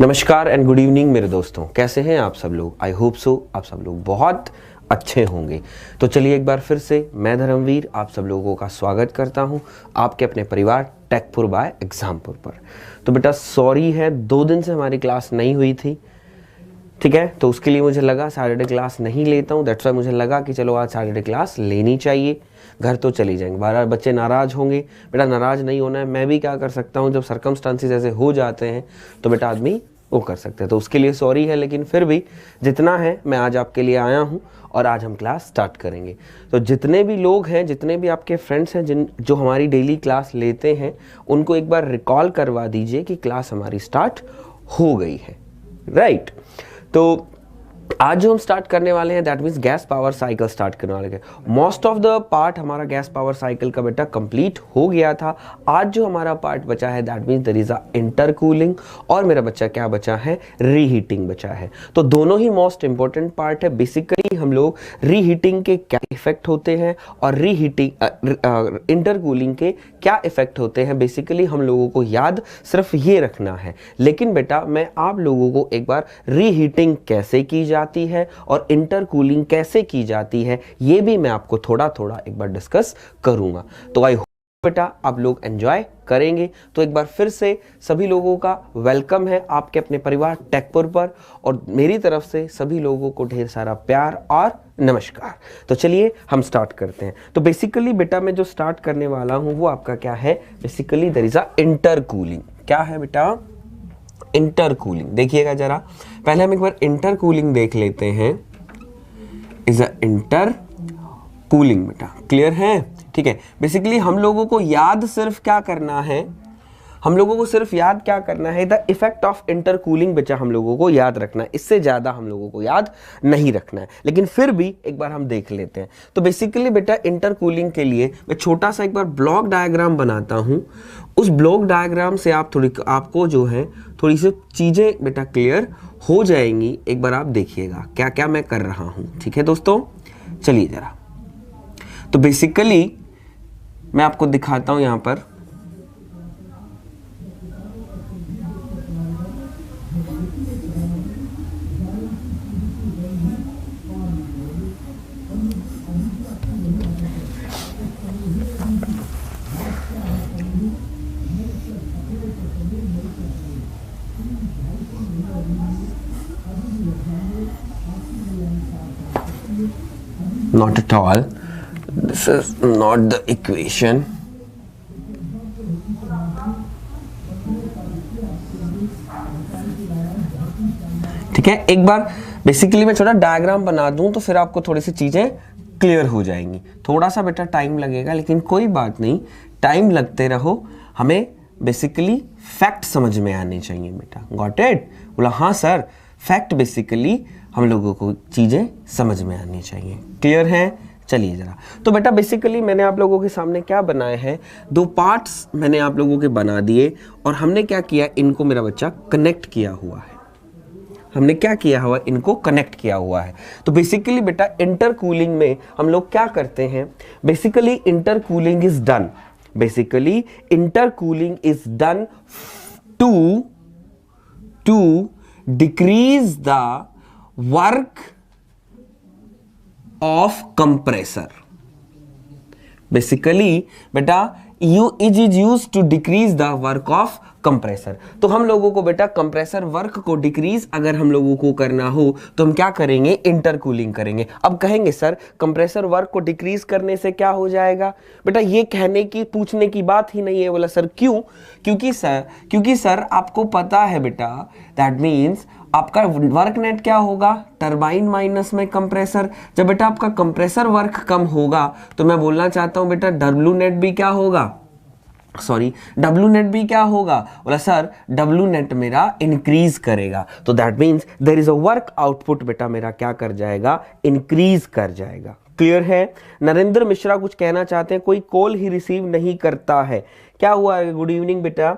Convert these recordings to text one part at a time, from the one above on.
नमस्कार and good evening मेरे दोस्तों, कैसे हैं आप सब लोग। आई होप सो आप सब लोग बहुत अच्छे होंगे। तो चलिए एक बार फिर से मैं धर्मवीर आप सब लोगों का स्वागत करता हूं आपके अपने परिवार टेकपुर बाय एग्जामपुर पर। तो बेटा सॉरी है, 2 दिन से हमारी क्लास नहीं हुई थी, ठीक है। तो उसके लिए मुझे लगा सैटरडे क्लास नहीं लेता हूँ, दैट्स वाई मुझे लगा कि चलो आज सैटरडे क्लास लेनी चाहिए। घर तो चली जाएंगे, बार बच्चे नाराज़ होंगे। बेटा नाराज़ नहीं होना है, मैं भी क्या कर सकता हूँ, जब सर्कमस्टांसिस ऐसे हो जाते हैं तो बेटा आदमी वो कर सकते हैं। तो उसके लिए सॉरी है, लेकिन फिर भी जितना है मैं आज आपके लिए आया हूँ और आज हम क्लास स्टार्ट करेंगे। तो जितने भी लोग हैं, जितने भी आपके फ्रेंड्स हैं जो हमारी डेली क्लास लेते हैं, उनको एक बार रिकॉल करवा दीजिए कि क्लास हमारी स्टार्ट हो गई है, राइट। तो आज जो हम स्टार्ट करने वाले हैं that means gas power cycle start करने वाले हैं। मोस्ट ऑफ द पार्ट हमारा गैस पावर साइकिल का बेटा कंप्लीट हो गया था। आज जो हमारा पार्ट बचा है that means there is a intercooling, और मेरा बच्चा क्या बचा है, रीहीटिंग बचा है। तो दोनों ही मोस्ट इंपॉर्टेंट पार्ट है। बेसिकली हम लोग रीहीटिंग के क्या इफेक्ट होते हैं और रीहीटिंग इंटरकूलिंग के क्या इफेक्ट होते हैं, बेसिकली हम लोगों को याद सिर्फ ये रखना है। लेकिन बेटा मैं आप लोगों को एक बार रीहीटिंग कैसे की जाती है और इंटरकूलिंग कैसे की जाती है ये भी मैं आपको थोड़ा थोड़ा एक बार डिस्कस करूंगा। तो आई होप बेटा आप लोग एंजॉय करेंगे। तो एक बार फिर से सभी लोगों का वेलकम है आपके अपने परिवार टेकपुर पर, और मेरी तरफ से सभी लोगों को ढेर सारा प्यार और नमस्कार। तो चलिए हम स्टार्ट करते हैं। तो बेसिकली बेटा मैं जो स्टार्ट करने वाला हूं वो आपका क्या है, basically there is a intercooling. क्या है बेटा, इंटरकूलिंग। देखिएगा जरा, पहले हम एक बार इंटरकूलिंग देख लेते हैं। इज अ इंटरकूलिंग बेटा, क्लियर है, ठीक है। बेसिकली हम लोगों को याद सिर्फ क्या करना है, हम लोगों को सिर्फ याद क्या करना है, द इफेक्ट ऑफ इंटरकूलिंग बच्चा हम लोगों को याद रखना है। इससे ज्यादा हम लोगों को याद नहीं रखना है, लेकिन फिर भी एक बार हम देख लेते हैं। तो बेसिकली बेटा इंटरकूलिंग के लिए मैं छोटा सा एक बार ब्लॉक डायग्राम बनाता हूं। उस ब्लॉक डायग्राम से आपको जो है थोड़ी सी चीजें बेटा क्लियर हो जाएंगी। एक बार आप देखिएगा क्या क्या मैं कर रहा हूं, ठीक है दोस्तों। चलिए जरा, तो बेसिकली मैं आपको दिखाता हूं यहां पर। Not at all. This is not the equation. ठीक है, एक बार बेसिकली मैं छोटा डायग्राम बना दूं तो फिर आपको थोड़ी सी चीजें क्लियर हो जाएंगी। थोड़ा सा बेटा टाइम लगेगा, लेकिन कोई बात नहीं, टाइम लगते रहो। हमें बेसिकली फैक्ट समझ में आने चाहिए बेटा। Got it? बोला हाँ सर, फैक्ट बेसिकली हम लोगों को चीजें समझ में आनी चाहिए। क्लियर है? चलिए जरा, तो बेटा बेसिकली मैंने आप लोगों के सामने क्या बनाए हैं, 2 पार्ट्स मैंने आप लोगों के बना दिए, और हमने क्या किया, इनको मेरा बच्चा कनेक्ट किया हुआ है। हमने क्या किया हुआ, इनको कनेक्ट किया हुआ है। तो बेसिकली बेटा इंटरकूलिंग में हम लोग क्या करते हैं, basically intercooling is done, basically intercooling is done to decrease the work of compressor. Basically बेटा it is used to decrease the work of compressor. तो हम लोगों को बेटा कंप्रेसर वर्क को डिक्रीज अगर हम लोगों को करना हो तो हम क्या करेंगे, इंटरकूलिंग करेंगे। अब कहेंगे सर कंप्रेसर वर्क को डिक्रीज करने से क्या हो जाएगा, बेटा ये कहने की पूछने की बात ही नहीं है। बोला सर क्यों? क्योंकि सर आपको पता है बेटा, दैट मीन्स आपका वर्क नेट क्या होगा, टरबाइन माइनस में कंप्रेसर। जब बेटा आपका कंप्रेसर वर्क कम होगा तो मैं बोलना चाहता हूं बेटा डब्ल्यू नेट भी क्या होगा, डब्ल्यू नेट भी क्या होगा। बोला सर डब्ल्यू नेट मेरा इंक्रीज करेगा। तो that means there is a work output बेटा मेरा क्या कर जाएगा, इंक्रीज कर जाएगा। क्लियर है? नरेंद्र मिश्रा कुछ कहना चाहते हैं, कोई कॉल ही रिसीव नहीं करता है, क्या हुआ है? गुड इवनिंग बेटा।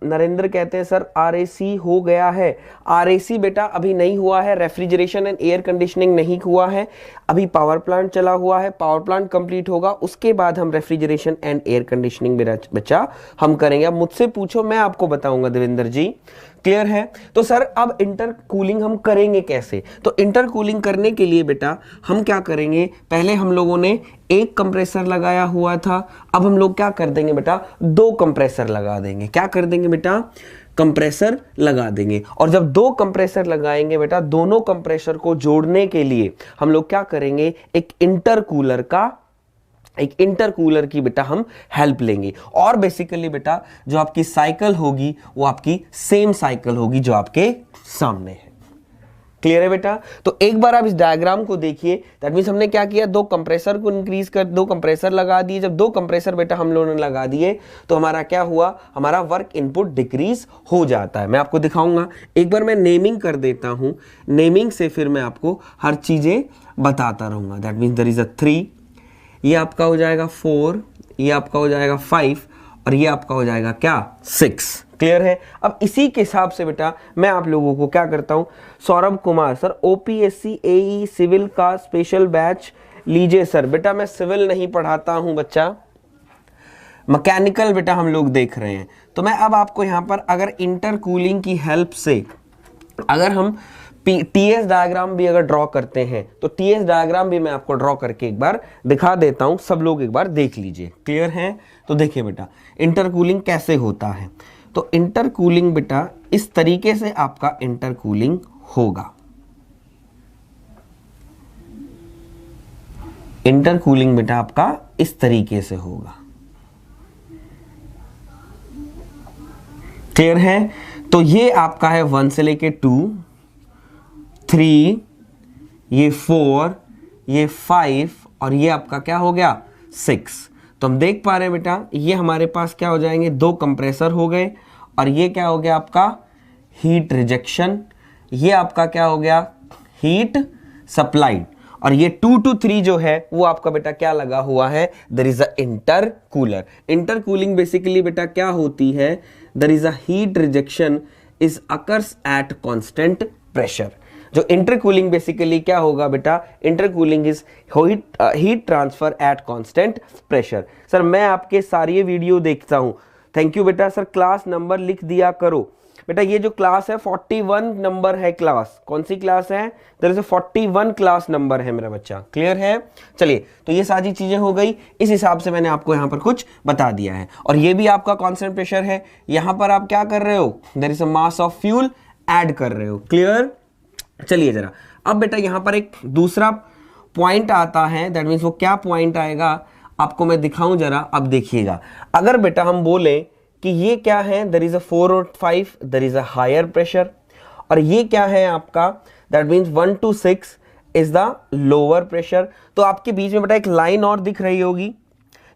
नरेंद्र कहते हैं सर आरएसी हो गया है। आरएसी बेटा अभी नहीं हुआ है, रेफ्रिजरेशन एंड एयर कंडीशनिंग नहीं हुआ है, अभी पावर प्लांट चला हुआ है। पावर प्लांट कंप्लीट होगा उसके बाद हम रेफ्रिजरेशन एंड एयर कंडीशनिंग बच्चा हम करेंगे। अब मुझसे पूछो, मैं आपको बताऊंगा देवेंद्र जी। क्लियर है? तो सर अब इंटर कूलिंग हम करेंगे कैसे? तो इंटर कूलिंग करने के लिए बेटा हम क्या करेंगे, पहले हम लोगों ने एक कंप्रेसर लगाया हुआ था, अब हम लोग क्या कर देंगे बेटा, दो कंप्रेसर लगा देंगे। क्या कर देंगे बेटा? कंप्रेसर लगा देंगे। और जब दो कंप्रेसर लगाएंगे बेटा, दोनों कंप्रेसर को जोड़ने के लिए हम लोग क्या करेंगे, एक इंटरकूलर की बेटा हम हेल्प लेंगे। और बेसिकली बेटा जो आपकी साइकिल होगी वो आपकी सेम साइकिल होगी जो आपके सामने है। क्लियर है बेटा? तो एक बार आप इस डायग्राम को देखिए। दैट मींस हमने क्या किया, दो कंप्रेसर को इंक्रीज कर, दो कंप्रेसर लगा दिए। जब दो कंप्रेसर बेटा हम लोगों ने लगा दिए तो हमारा क्या हुआ, हमारा वर्क इनपुट डिक्रीज हो जाता है। मैं आपको दिखाऊंगा, एक बार मैं नेमिंग कर देता हूं, नेमिंग से फिर मैं आपको हर चीजें बताता रहूंगा। That means there is a 3, ये आपका हो जाएगा 4, ये आपका हो जाएगा 5 और ये आपका हो जाएगा क्या, 6। क्लियर है? अब इसी के हिसाब से बेटा मैं आप लोगों को क्या करता हूं, Saurabh Kumar sir OPSC AE civil का स्पेशल बैच लीजिए सर। बेटा मैं सिविल नहीं पढ़ाता हूं बच्चा, मैकेनिकल बेटा हम लोग देख रहे हैं। तो मैं अब आपको यहां पर अगर इंटरकूलिंग की हेल्प से अगर हम टीएस डायग्राम भी अगर ड्रॉ करते हैं तो टीएस डायग्राम भी मैं आपको ड्रॉ करके एक बार दिखा देता हूं, सब लोग एक बार देख लीजिए। क्लियर है? तो देखिए बेटा इंटरकूलिंग कैसे होता है। तो इंटरकूलिंग बेटा इस तरीके से आपका इंटरकूलिंग होगा। इंटरकूलिंग बेटा आपका इस तरीके से होगा। क्लियर है? तो ये आपका है 1 से लेके 2, 3, ये 4, ये 5 और ये आपका क्या हो गया, 6। तो हम देख पा रहे हैं बेटा ये हमारे पास क्या हो जाएंगे, दो कंप्रेसर हो गए और ये क्या हो गया आपका हीट रिजेक्शन, ये आपका क्या हो गया हीट सप्लाइड। और ये 2 to 3 जो है वो आपका बेटा क्या लगा हुआ है, there is a intercooler. Intercooling basically बेटा क्या होती है, there is a heat rejection is occurs at constant pressure. जो इंटरकूलिंग बेसिकली क्या होगा बेटा, intercooling is heat transfer at constant pressure. Sir मैं आपके सारे वीडियो देखता हूं, थैंक यू बेटा। सर क्लास नंबर लिख दिया करो बेटा, ये जो क्लास है 41 नंबर है क्लास, कौन सी क्लास है, there is a 41 class number है मेरा बच्चा। क्लियर है? चलिए तो ये सारी चीजें हो गई, इस हिसाब से मैंने आपको यहां पर कुछ बता दिया है। और ये भी आपका कांस्टेंट प्रेशर है, यहां पर आप क्या कर रहे हो, there is a mass of fuel add कर रहे हो। क्लियर? चलिए जरा अब बेटा यहां पर एक दूसरा पॉइंट आता है, दैट मीन्स वो क्या पॉइंट आएगा आपको मैं दिखाऊं जरा। अब देखिएगा, अगर बेटा हम बोले कि ये क्या है, देयर इज अ 4 और 5, there is a higher pressure, और ये क्या है आपका, that means 1 to 6 is the lower pressure. तो आपके बीच में बेटा एक लाइन और दिख रही होगी,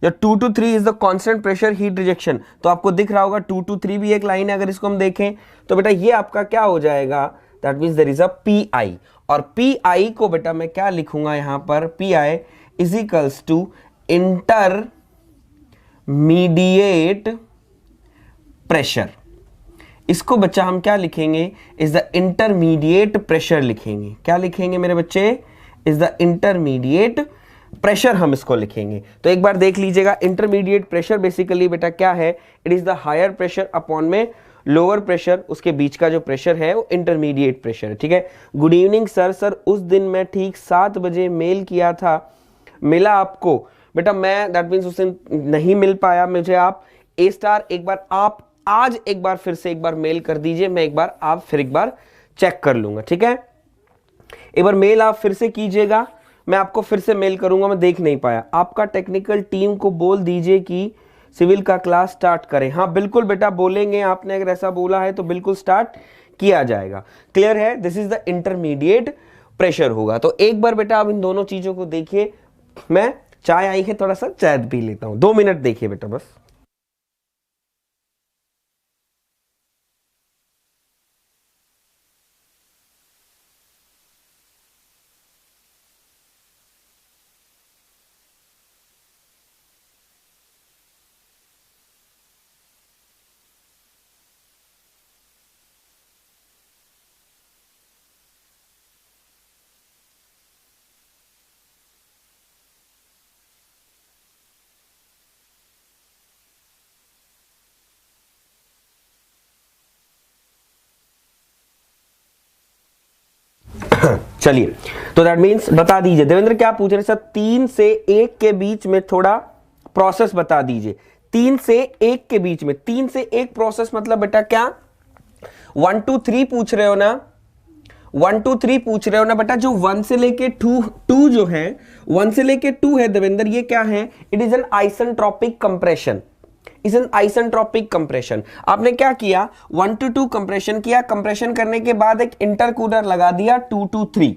जो 2 to 3 is the constant pressure heat rejection, तो आपको दिख रहा होगा 2 to 3 भी एक लाइन है। अगर इसको हम देखें तो बेटा ये आपका क्या हो जाएगा, that means there is a P I. और पी आई को बेटा मैं क्या लिखूंगा यहां पर, P I is equals to intermediate pressure. इसको बच्चा हम क्या लिखेंगे, इज द इंटरमीडिएट प्रेशर लिखेंगे। क्या लिखेंगे मेरे बच्चे, इज द इंटरमीडिएट प्रेशर हम इसको लिखेंगे। तो एक बार देख लीजिएगा, इंटरमीडिएट प्रेशर बेसिकली बेटा क्या है, it is the higher pressure upon में लोअर प्रेशर, उसके बीच का जो प्रेशर है वो इंटरमीडिएट प्रेशर है। ठीक है? Good evening sir. सर उस दिन मैं ठीक 7 बजे मेल किया था, मिला आपको? बेटा मैं दैट मीन्स उस दिन नहीं मिल पाया मुझे। आप ए स्टार एक बार आप आज एक बार फिर से एक बार मेल कर दीजिए, मैं एक बार आप फिर एक बार चेक कर लूंगा। ठीक है? एक बार मेल आप फिर से कीजिएगा, मैं आपको फिर से मेल करूंगा, मैं देख नहीं पाया। आपका टेक्निकल टीम को बोल दीजिए कि सिविल का क्लास स्टार्ट करें। हाँ बिल्कुल बेटा बोलेंगे, आपने अगर ऐसा बोला है तो बिल्कुल स्टार्ट किया जाएगा। क्लियर है? This is the intermediate pressure होगा। तो एक बार बेटा आप इन दोनों चीजों को देखिए, मैं चाय आई है थोड़ा सा चाय पी लेता हूं, 2 मिनट देखिए बेटा बस। चलिए, तो दैट मीन्स बता दीजिए देवेंद्र, क्या पूछ रहे सर? 3 से 1 के बीच में थोड़ा प्रोसेस बता दीजिए। 3 से 1 के बीच में, 3 से 1 प्रोसेस मतलब बेटा क्या? 1 2 3 पूछ रहे हो ना? 1 2 3 पूछ रहे हो ना बेटा? जो 1 से लेके 2 जो है, 1 से लेके 2 है देवेंद्र, ये क्या है? It is an isentropic compression, is an isentropic compression. आपने क्या किया? 1 to 2 कंप्रेशन किया, कंप्रेशन करने के बाद एक इंटरकूलर लगा दिया 2 to 3,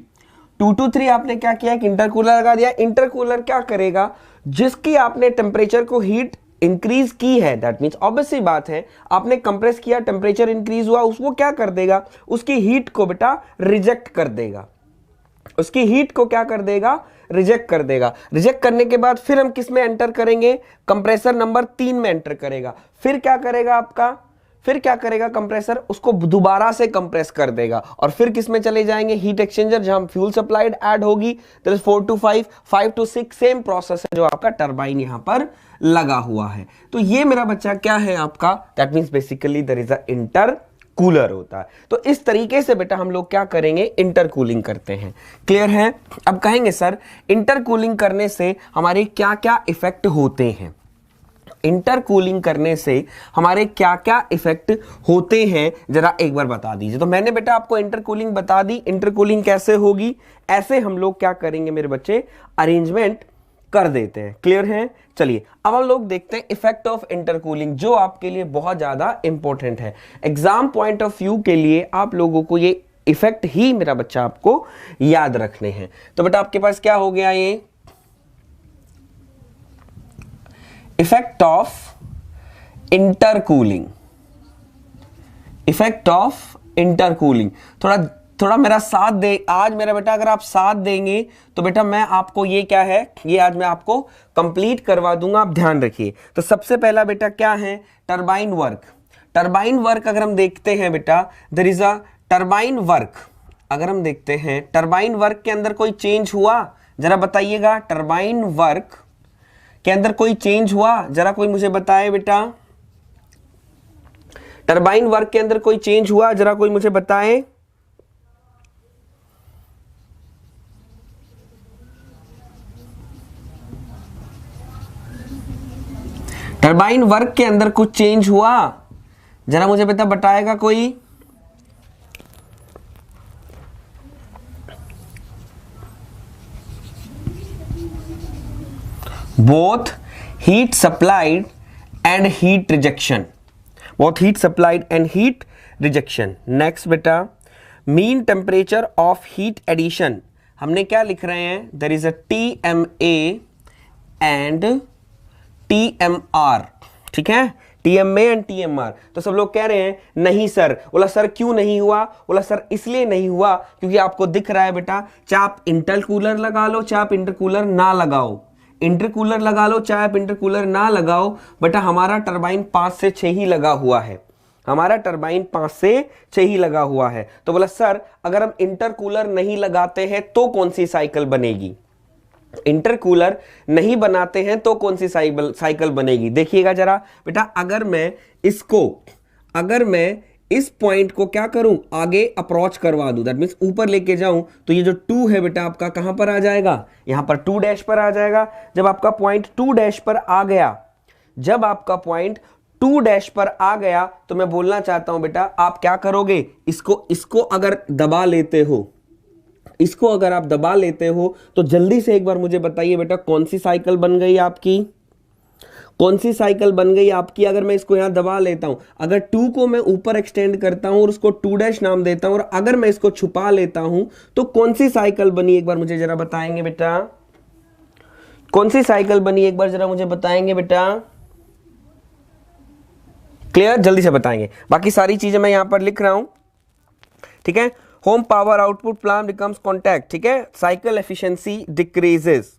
2 to 3 आपने क्या किया? एक इंटरकूलर लगा दिया। इंटरकूलर क्या करेगा? जिसकी आपने टेम्परेचर को हीट इंक्रीज की है, दैट मीन्स ऑब्वियस सी बात है, आपने कंप्रेस किया, टेम्परेचर इंक्रीज हुआ, उसको क्या कर देगा? उसकी हीट को बेटा रिजेक्ट कर देगा, उसकी हीट को क्या कर देगा? रिजेक्ट कर देगा। रिजेक्ट करने के बाद फिर हम किस में एंटर करेंगे? कंप्रेसर नंबर 3 में एंटर करेगा। फिर क्या करेगा आपका? फिर क्या करेगा कंप्रेसर? उसको दोबारा से कंप्रेस कर देगा और फिर किस में चले जाएंगे? हीट एक्सचेंजर, जहां फ्यूल सप्लाइड ऐड होगी। There is 4 to 5, 5 to 6, same process है जो आपका टरबाइन यहां पर लगा हुआ है। तो ये मेरा बच्चा क्या है आपका? That means basically there is a intercooler होता है। तो इस तरीके से बेटा हम लोग क्या करेंगे? इंटरकूलिंग करते हैं। क्लियर है? अब कहेंगे सर इंटरकूलिंग करने से हमारे क्या क्या इफेक्ट होते हैं? इंटरकूलिंग करने से हमारे क्या क्या इफेक्ट होते हैं, जरा एक बार बता दीजिए। तो मैंने बेटा आपको इंटरकूलिंग बता दी। इंटरकूलिंग कैसे होगी? ऐसे हम लोग क्या करेंगे मेरे बच्चे? अरेंजमेंट कर देते हैं। क्लियर है? चलिए अब हम लोग देखते हैं इफेक्ट ऑफ इंटरकूलिंग, जो आपके लिए बहुत ज्यादा इंपॉर्टेंट है। एग्जाम पॉइंट ऑफ व्यू के लिए आप लोगों को ये इफेक्ट ही मेरा बच्चा आपको याद रखने हैं। तो बेटा आपके पास क्या हो गया? ये effect of intercooling, effect of intercooling. थोड़ा मेरा साथ दे आज मेरा बेटा, अगर आप साथ देंगे तो बेटा मैं आपको ये क्या है, ये आज मैं आपको कंप्लीट करवा दूंगा, आप ध्यान रखिए। तो सबसे पहला बेटा क्या है? Turbine work. टरबाइन वर्क अगर हम देखते हैं बेटा, there is a turbine work. अगर हम देखते हैं टरबाइन वर्क के अंदर कोई चेंज हुआ, जरा बताइएगा। टरबाइन वर्क के अंदर कोई चेंज हुआ, जरा कोई मुझे बताए बेटा। टरबाइन वर्क के अंदर कोई चेंज हुआ, जरा कोई मुझे बताए। टरबाइन वर्क के अंदर कुछ चेंज हुआ, जरा मुझे बेटा बताएगा कोई। Both heat supplied and heat rejection, both heat supplied and heat rejection. Next बेटा mean temperature of heat addition, हमने क्या लिख रहे हैं? There is a TMA and TMR, ठीक है? TMA and TMR। तो सब लोग कह रहे हैं नहीं सर। बोला सर क्यों नहीं हुआ? बोला सर इसलिए नहीं हुआ क्योंकि आपको दिख रहा है बेटा, चाहे आप इंटरकूलर लगा लो चाहे आप इंटरकूलर ना लगाओ, इंटरकूलर लगा लो चाहे आप इंटरकूलर ना लगाओ, बेटा हमारा टरबाइन 5 से 6 ही लगा हुआ है, हमारा टरबाइन 5 से 6 ही लगा हुआ है। तो बोला सर अगर हम इंटरकूलर नहीं लगाते हैं तो कौन सी साइकिल बनेगी? इंटरकूलर नहीं बनाते हैं तो कौन सी साइकिल बनेगी? देखिएगा जरा बेटा, अगर मैं इस पॉइंट को क्या करूं? आगे अप्रोच करवा दूं, दैट मींस ऊपर लेके जाऊं, तो ये जो 2 है बेटा आपका कहां पर आ जाएगा? यहां पर 2 डैश पर आ जाएगा। जब आपका पॉइंट 2 डैश पर आ गया, जब आपका पॉइंट 2 डैश पर आ गया, तो मैं बोलना चाहता हूं बेटा आप क्या करोगे? इसको अगर दबा लेते हो, इसको अगर आप दबा लेते हो तो जल्दी से एक बार मुझे बताइए बेटा कौन सी साइकिल बन गई आपकी? कौन सी साइकिल बन गई आपकी? अगर मैं इसको यहां दबा लेता हूं, अगर 2 को मैं ऊपर एक्सटेंड करता हूं और उसको 2 डैश नाम देता हूं, और अगर मैं इसको छुपा लेता हूं तो कौन सी साइकिल बनी? एक बार मुझे जरा बताएंगे बेटा, कौन सी साइकिल बनी? एक बार जरा मुझे बताएंगे बेटा। क्लियर? जल्दी से बताएंगे। बाकी सारी चीजें मैं यहां पर लिख रहा हूं, ठीक है? Home power output plant becomes contact, ठीक है? Cycle efficiency decreases,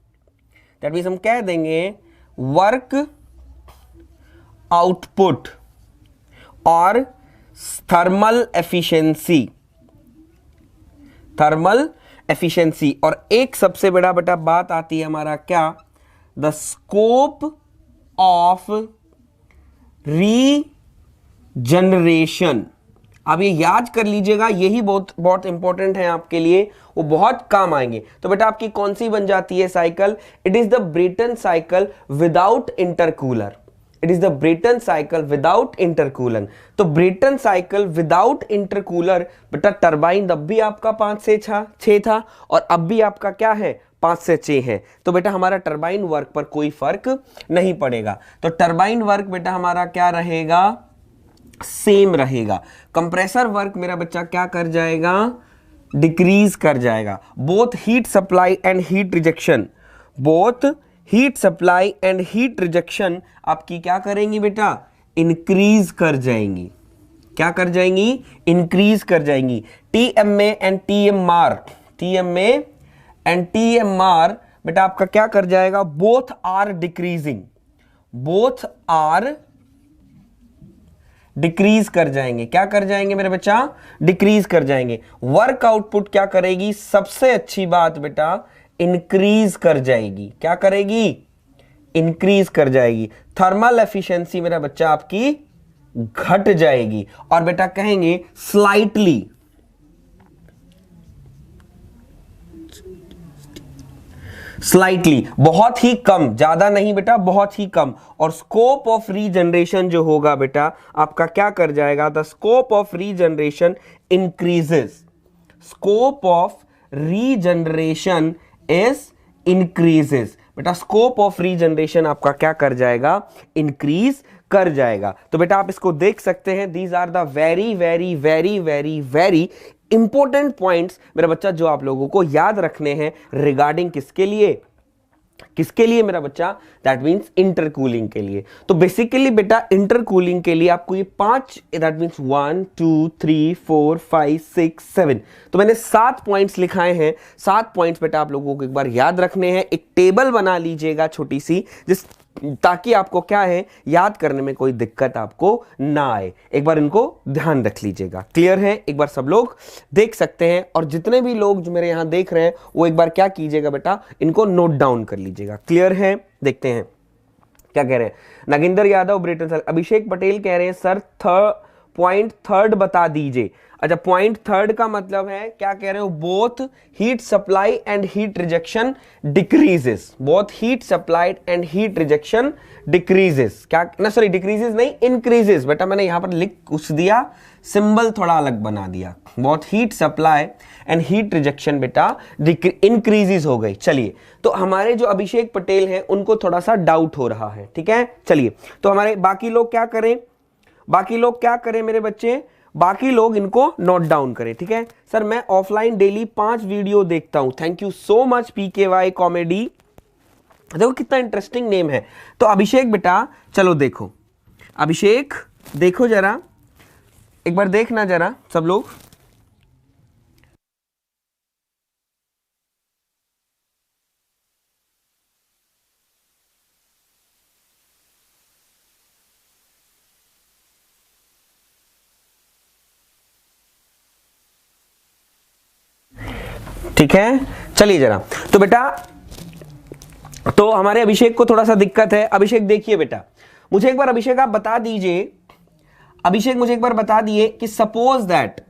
that means हम कह देंगे वर्क आउटपुट और थर्मल एफिशिएंसी, थर्मल एफिशिएंसी। और एक सबसे बड़ा बेटा बात आती है हमारा क्या? द स्कोप ऑफ रीजनरेशन, आप ये याद कर लीजिएगा, यही बहुत बहुत इंपॉर्टेंट है आपके लिए, वो बहुत काम आएंगे। तो बेटा आपकी कौन सी बन जाती है cycle? It is the Brayton cycle without intercooler. It is the Brayton cycle without intercooling. तो ब्रेटन साइकिल विदाउट इंटरकूलर बेटा टरबाइन अब भी आपका 5 से 6 था और अब भी आपका क्या है 5 से 6 है। तो बेटा हमारा टरबाइन वर्क पर कोई फर्क नहीं पड़ेगा। तो टरबाइन वर्क बेटा हमारा क्या रहेगा? सेम रहेगा। कंप्रेसर वर्क मेरा बच्चा क्या कर जाएगा? डिक्रीज कर जाएगा। Both heat supply and heat rejection, both heat supply and heat rejection आपकी क्या करेंगी बेटा? इंक्रीज कर जाएंगी। क्या कर जाएंगी? इंक्रीज कर जाएंगी। TMA and TMR, TMA and TMR बेटा आपका क्या कर जाएगा? Both are decreasing, both are decrease कर जाएंगे। क्या कर जाएंगे मेरे बच्चा? डिक्रीज कर जाएंगे। वर्क आउटपुट क्या करेगी? सबसे अच्छी बात बेटा इंक्रीज कर जाएगी। क्या करेगी? इंक्रीज कर जाएगी। थर्मल एफिशिएंसी मेरा बच्चा आपकी घट जाएगी। और बेटा कहेंगे स्लाइटली, स्लाइटली बहुत ही कम, ज्यादा नहीं बेटा बहुत ही कम। और स्कोप ऑफ रीजनरेशन जो होगा बेटा आपका क्या कर जाएगा? The scope of regeneration increases, scope of regeneration is increases. बेटा स्कोप ऑफ रीजनरेशन आपका क्या कर जाएगा? इंक्रीज कर जाएगा। तो बेटा आप इसको देख सकते हैं, these are the very very very very very important points मेरा बच्चा जो आप लोगों को याद रखने हैं रिगार्डिंग किसके लिए? किसके लिए मेरा बच्चा? दैट मीन्स इंटरकूलिंग के लिए। तो बेसिकली बेटा इंटरकूलिंग के लिए आपको ये 5, दैट मीन्स 1 2 3 4 5 6 7, तो मैंने 7 पॉइंट्स लिखाए हैं। 7 पॉइंट्स बेटा आप लोगों को एक बार याद रखने हैं। एक टेबल बना लीजिएगा छोटी सी, जिस ताकि आपको क्या है याद करने में कोई दिक्कत आपको ना आए। एक बार इनको ध्यान रख लीजिएगा। क्लियर है? एक बार सब लोग देख सकते हैं, और जितने भी लोग जो मेरे यहां देख रहे हैं वो एक बार क्या कीजिएगा बेटा, इनको नोट डाउन कर लीजिएगा। क्लियर है? देखते हैं क्या कह रहे हैं। नागिंदर यादव ब्रिटेन सर, अभिषेक पटेल कह रहे हैं सर पॉइंट थर्ड बता दीजिए। अच्छा, पॉइंट थर्ड का मतलब है क्या कह रहे हो? Both heat supply and heat rejection decreases, both heat supplied and heat rejection decreases. क्या ना, सॉरी डिक्रीजेस नहीं, इंक्रीजेस। बेटा मैंने यहां पर लिख कुछ दिया, सिंबल थोड़ा अलग बना दिया। Both heat supply and heat rejection बेटा इंक्रीजेस हो गई। चलिए, तो हमारे जो अभिषेक पटेल हैं उनको थोड़ा सा डाउट हो रहा है, ठीक है। चलिए, तो हमारे बाकी लोग क्या करें? बाकी लोग क्या करें मेरे बच्चे? बाकी लोग इनको नोट डाउन करें, ठीक है। सर मैं ऑफलाइन डेली 5 वीडियो देखता हूं। Thank you so much PKY comedy. देखो कितना इंटरेस्टिंग नेम है। तो अभिषेक बेटा चलो देखो, अभिषेक देखो जरा, एक बार देखना जरा सब लोग। ठीक है, चलिए जरा। तो बेटा, तो हमारे अभिषेक को थोड़ा सा दिक्कत है। अभिषेक देखिए बेटा, मुझे एक बार अभिषेक आप बता दीजिए, अभिषेक मुझे एक बार बता दिए कि सपोज दैट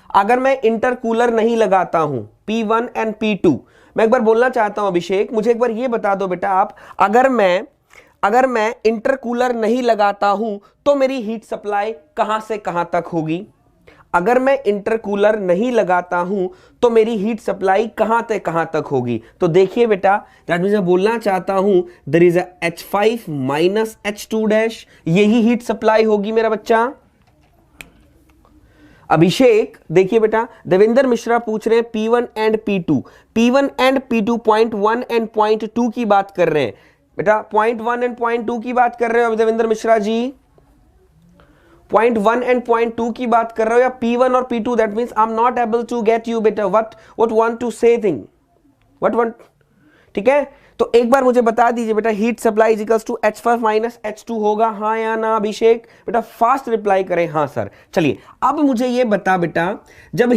अगर मैं इंटरकूलर नहीं लगाता हूं P1 एंड P2, मैं एक बार बोलना चाहता हूं अभिषेक, मुझे एक बार ये बता दो बेटा आप, अगर मैं इंटरकूलर नहीं लगाता हूं तो मेरी हीट सप्लाई कहां से कहां तक होगी? अगर मैं इंटरकूलर नहीं लगाता हूं तो मेरी हीट सप्लाई कहां से कहां तक होगी? तो देखिए बेटा, दैट मींस मैं बोलना चाहता हूं there is a H5 minus H2 dash, यही हीट सप्लाई होगी मेरा बच्चा। अभिषेक देखिए बेटा, देवेंद्र मिश्रा पूछ रहे हैं P1 and P2, P1 and P2 point 1 and point 2 की बात कर रहे हैं बेटा, पॉइंट 1 एंड पॉइंट 2 की बात कर रहे हो देवेंद्र मिश्रा जी? पॉइंट 1 एंड पॉइंट 2 की बात कर रहे हो या P1 और P2? That means I am not able to get you बेटा, what want to say thing, what want, ठीक है। तो एक बार मुझे बता दीजिए बेटा, heat supply is equals to H5 minus H2 होगा, हाँ या ना? अभिषेक बेटा फास्ट रिप्लाई करें, हाँ सर। चलिए, अब मुझे ये बता बेटा, जब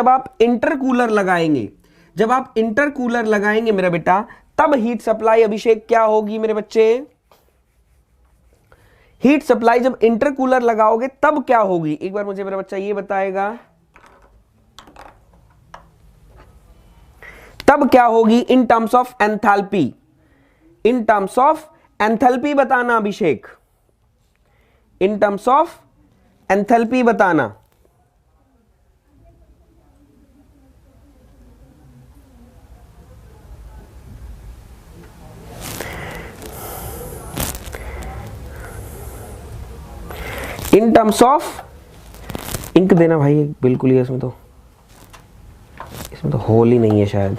आप इंटरकूलर लगाएंगे, जब आप इंटरकूलर लगाएंगे मेरा बेटा, तब हीट सप्लाई अभिषेक क्या होगी मेरे बच्चे? हीट सप्लाई जब इंटरकूलर लगाओगे तब क्या होगी, एक बार मुझे मेरा बच्चा ये बताएगा, तब क्या होगी इन terms of enthalpy, in terms of enthalpy बताना अभिषेक, इन टर्म्स ऑफ एंथैल्पी बताना। इन टर्म्स ऑफ, इंक देना भाई बिल्कुल ही, इसमें तो होल ही नहीं है शायद।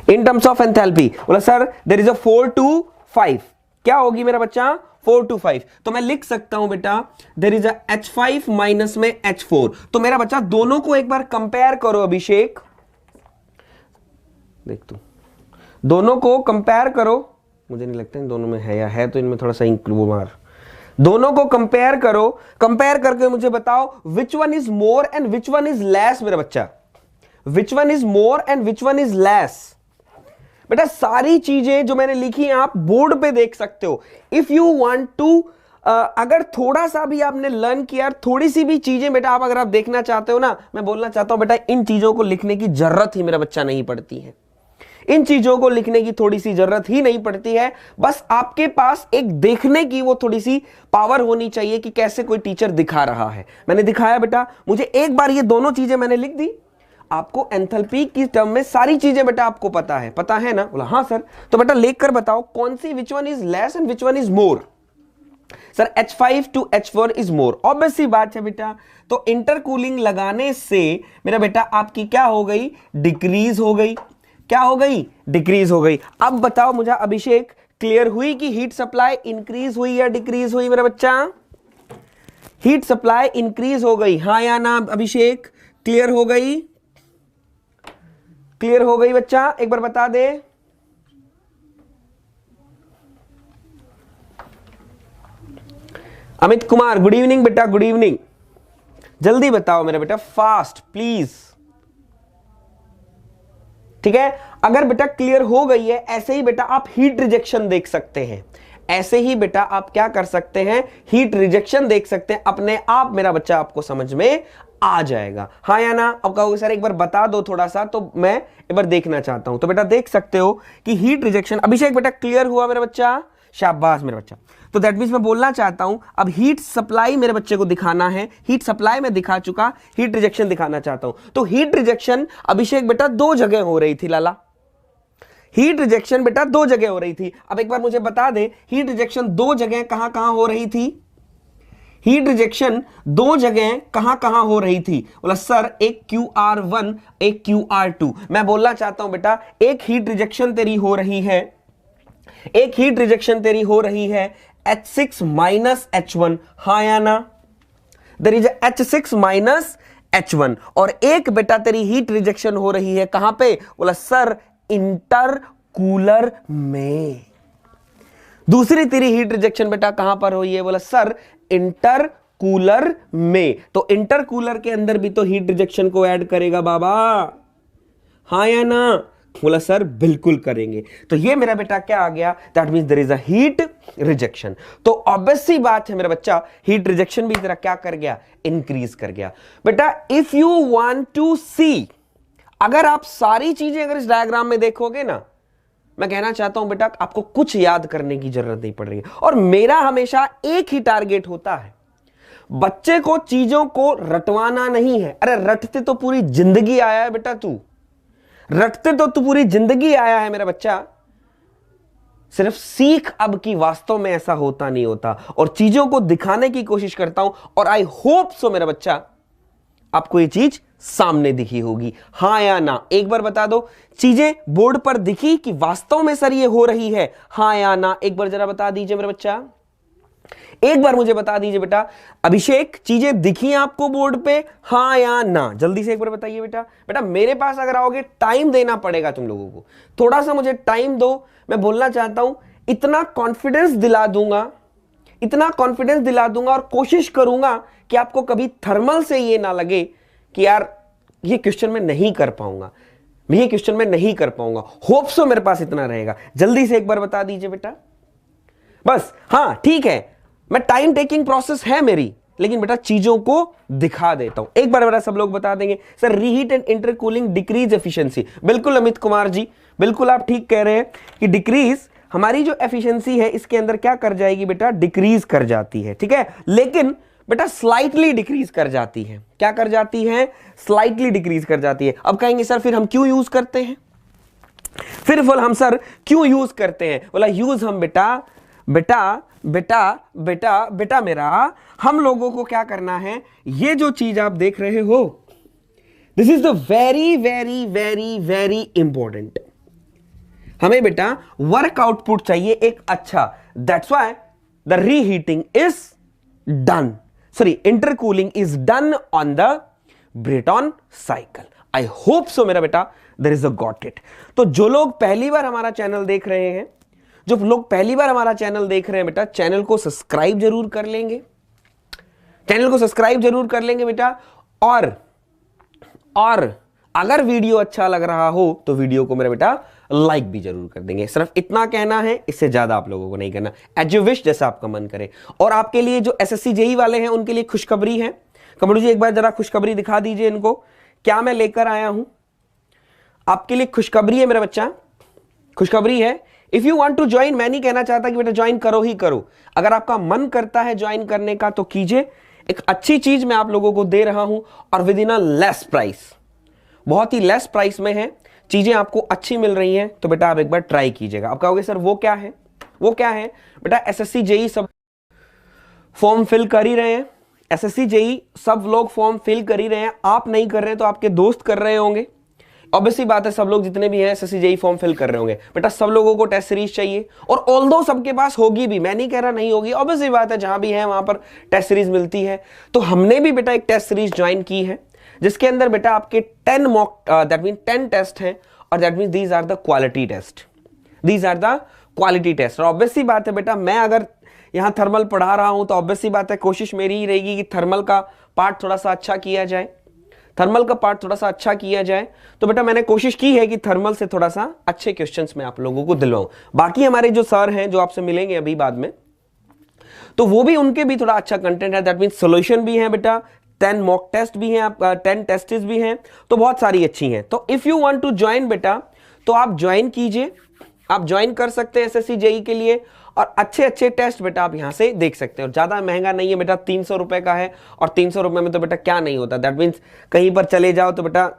इन टर्म्स ऑफ एंथैल्पी बोला sir there is a 4 to 5, क्या होगी मेरा बच्चा 4 to 5, तो मैं लिख सकता हूं बेटा there is a H5 minus में H4। तो मेरा बच्चा दोनों को एक बार कंपेयर करो अभिषेक, देख तू दोनों को कंपेयर करो, मुझे नहीं लगता इन दोनों में है, या है तो इनमें थोड़ा सा इंक्लूड मार, दोनों को कंपेयर करो, कंपेयर करके मुझे बताओ विच one is more and which one is less मेरा बच्चा, विच one is more and which one is less. बेटा सारी चीजें जो मैंने लिखी हैं आप बोर्ड पे देख सकते हो। इफ यू वांट टू, अगर थोड़ा सा भी आपने लर्न किया, थोड़ी सी भी चीजें बेटा आप अगर आप देखना चाहते हो ना, मैं बोलना चाहता हूं बेटा इन चीजों को लिखने की जरूरत ही मेरा बच्चा नहीं पड़ती है, इन चीजों को लिखने की थोड़ी सी जरूरत ही नहीं पड़ती है, बस आपके पास एक देखने की वो थोड़ी सी पावर होनी चाहिए कि कैसे कोई टीचर दिखा रहा है। मैंने दिखाया बेटा, मुझे एक बार ये दोनों चीजें मैंने लिख दी, आपको एंथैल्पी की टर्म में सारी चीजें बेटा आपको पता है ना, बोला हाँ सर, तो बेटा लिख कर बताओ कौन सी which one is less and which one is more. Sir H5 to H4 is more, obvious सी बात है बेटा, तो इंटरकूलिंग लगाने से मेरा बेटा आपकी क्या हो गई, डिक्रीज हो गई, क्या हो गई, डिक्रीज हो गई। अब बताओ मुझे अभिषेक, क्लियर हुई कि हीट सप्लाई इंक्रीज हुई या डिक्रीज हुई मेरा बच्चा, हीट सप्लाई इंक्रीज हो गई, हाँ या ना अभिषेक, क्लियर हो गई, क्लियर हो गई बच्चा, एक बार बता दे। अमित कुमार गुड इवनिंग बेटा, गुड इवनिंग, जल्दी बताओ मेरा बेटा, फास्ट प्लीज, ठीक है। अगर बेटा क्लियर हो गई है, ऐसे ही बेटा आप हीट रिजेक्शन देख सकते हैं, ऐसे ही बेटा आप क्या कर सकते हैं, हीट रिजेक्शन देख सकते हैं, अपने आप मेरा बच्चा आपको समझ में आ जाएगा, हाँ या ना। अब कहोगे सर एक बार बता दो थोड़ा सा, तो मैं एक बार देखना चाहता हूं, तो बेटा देख सकते हो कि हीट रिजेक्शन, अभिषेक बेटा क्लियर हुआ मेरा बच्चा, शाबाश मेरा बच्चा। तो दैट मींस मैं बोलना चाहता हूं अब हीट सप्लाई मेरे बच्चे को दिखाना है, हीट सप्लाई में दिखा चुका, हीट रिजेक्शन दिखाना चाहता हूं। तो हीट रिजेक्शन अभिषेक बेटा दो जगह हो रही थी लाला, हीट रिजेक्शन बेटा दो जगह हो रही थी। अब एक बार मुझे बता दे हीट रिजेक्शन दो जगह कहां कहां हो रही थी, हीट रिजेक्शन दो जगह कहां कहां हो रही थी, बोला सर एक QR1 एक QR2। मैं बोलना चाहता हूं बेटा एक हीट रिजेक्शन तेरी हो रही है, एक हीट रिजेक्शन तेरी हो रही है H6 माइनस H1, हाँ या ना, there is H6 minus H1, और एक बेटा तेरी हीट रिजेक्शन हो रही है कहां पे, बोला सर इंटरकूलर में। दूसरी तेरी हीट रिजेक्शन बेटा कहां पर हुई है, बोला सर इंटरकूलर में। तो इंटरकूलर के अंदर भी तो हीट रिजेक्शन को ऐड करेगा बाबा, हाँ या ना, बोला सर बिल्कुल करेंगे। तो ये मेरा बेटा क्या आ गया, that means there is a heat rejection. तो ऑब्वियस सी बात है मेरा बच्चा, हीट रिजेक्शन भी तेरा क्या कर गया, इंक्रीज कर गया। बेटा इफ यू वांट टू सी, अगर आप सारी चीजें अगर इस डायग्राम में देखोगे ना, मैं कहना चाहता हूं बेटा आपको कुछ याद करने की जरूरत नहीं पड़ रही है, और मेरा हमेशा एक ही टारगेट होता है, बच्चे को चीजों को रटवाना नहीं है। अरे रटते तो पूरी जिंदगी आया है बेटा, तू रटते तो तू पूरी जिंदगी आया है मेरा बच्चा, सिर्फ सीख अब की वास्तव में ऐसा होता नहीं होता, और चीजों को दिखाने की कोशिश करता हूं, और आई होप सो मेरा बच्चा आपको ये चीज सामने दिखी होगी, हाँ या ना। एक बार बता दो चीजें बोर्ड पर दिखी कि वास्तव में सर ये हो रही है, हाँ या ना, एक बार जरा बता दीजिए मेरा बच्चा, एक बार मुझे बता दीजिए बेटा। अभिषेक चीजें दिखी आपको बोर्ड पे, हाँ या ना, जल्दी से एक बार बताइए बेटा। बेटा मेरे पास अगर आओगे टाइम देना पड़ेगा तुम लोगों को, थोड़ा सा मुझे टाइम दो। मैं बोलना चाहता हूं इतना कॉन्फिडेंस दिला दूंगा, इतना कॉन्फिडेंस दिला दूंगा, और कोशिश करूंगा कि आपको कभी थर्मल से ये ना लगे कि यार ये क्वेश्चन मैं नहीं कर पाऊंगा, मैं ये क्वेश्चन में नहीं कर पाऊंगा। होप सो मेरे पास इतना रहेगा। जल्दी से एक बार बता दीजिए बेटा, बस हाँ ठीक है। मैं टाइम टेकिंग प्रोसेस है मेरी, लेकिन बेटा चीजों को दिखा देता हूं। एक बार बेटा सब लोग बता देंगे sir reheat and intercooling decrease efficiency. बिल्कुल अमित कुमार जी, बिल्कुल आप ठीक कह रहे हैं कि डिक्रीज हमारी जो एफिशिएंसी है इसके अंदर क्या कर जाएगी बेटा, डिक्रीज कर जाती है, ठीक है। लेकिन बेटा स्लाइटली डिक्रीज कर जाती है। क्या कर जाती है, स्लाइटली डिक्रीज कर जाती है। अब कहेंगे सर फिर हम क्यों यूज करते हैं, फिर बोल हम सर क्यों यूज करते हैं, बोला यूज हम बेटा बेटा बेटा बेटा बेटा मेरा हम लोगों को क्या करना है, ये जो चीज आप देख रहे हो this is the very very very very important. हमें बेटा वर्क आउटपुट चाहिए एक अच्छा, that's why the reheating is done, sorry intercooling is done on the Brayton cycle. I hope so मेरा बेटा there is a got it. तो जो लोग पहली बार हमारा चैनल देख रहे हैं, जो लोग पहली बार हमारा चैनल देख रहे हैं बेटा, चैनल को सब्सक्राइब जरूर कर लेंगे, चैनल को सब्सक्राइब जरूर कर लेंगे बेटा। और अगर वीडियो अच्छा लग रहा हो तो वीडियो को मेरा बेटा लाइक भी जरूर कर देंगे। सिर्फ इतना कहना है, इससे ज्यादा आप लोगों को नहीं करना, एज यू विश, जैसा आपका मन करे। और आपके लिए जो एसएससी जेई वाले हैं उनके लिए खुशखबरी है। कमरू जी एक बार जरा खुशखबरी दिखा दीजिए इनको, क्या मैं लेकर आया हूं आपके लिए। खुशखबरी है मेरा बच्चा, खुशखबरी है। If you want to join, मैं नहीं कहना चाहता कि बेटा ज्वाइन करो ही करो, अगर आपका मन करता है ज्वाइन करने का तो कीजिए। एक अच्छी चीज मैं आप लोगों को दे रहा हूं और with in a less price, बहुत ही लेस प्राइस में है, चीजें आपको अच्छी मिल रही हैं, तो बेटा आप एक बार ट्राई कीजिएगा। आप कहोगे सर वो क्या है, वो क्या है बेटा, एसएससी जेई सब फॉर्म फिल कर ही रहे हैं, एसएससी जेई सब लोग फॉर्म फिल कर ही रहे हैं। आप नहीं कर रहे हैं तो आपके दोस्त कर रहे होंगे, ऑब्वियसली बात है, सब लोग जितने भी हैं एसएससी जेई फॉर्म फिल कर रहे होंगे। बेटा सब लोगों को टेस्ट सीरीज चाहिए, और ऑल्दो सबके पास होगी भी, मैं नहीं कह रहा नहीं होगी, ऑब्वियसली बात है, जहां भी है वहां पर टेस्ट सीरीज मिलती है। तो हमने भी बेटा एक टेस्ट सीरीज ज्वाइन की है, जिसके अंदर बेटा आपके 10 मॉक, दैट मीन 10 टेस्ट हैं, और that mean these are the quality test, these are the quality test. और ऑब्वियसली बात है बेटा, मैं अगर यहां थर्मल पढ़ा रहा हूं तो ऑब्वियसली बात है, कोशिश मेरी ही रहेगी कि थर्मल का पार्ट थोड़ा सा अच्छा किया जाए, थर्मल का पार्ट थोड़ा सा अच्छा किया जाए। तो बेटा मैंने कोशिश की है कि थर्मल से थोड़ा सा अच्छे क्वेश्चंस मैं आप लोगों को दिलवाऊं। बाकी हमारे जो सर हैं जो आपसे मिलेंगे अभी बाद में, तो वो भी, उनके भी थोड़ा अच्छा कंटेंट है, दैट मीन सोल्यूशन भी है बेटा, 10 मॉक टेस्ट भी हैं, 10 टेस्ट्स भी हैं, तो बहुत सारी अच्छी हैं। तो if you want to join बेटा, तो आप ज्वाइन कीजिए, आप ज्वाइन कर सकते हैं एसएससी जेई के लिए, और अच्छे अच्छे टेस्ट बेटा आप यहां से देख सकते हैं। और ज्यादा महंगा नहीं है बेटा, 300 रुपए का है, और 300 रुपए में तो बेटा क्या नहीं होता, दैट मीन्स कहीं पर चले जाओ तो बेटा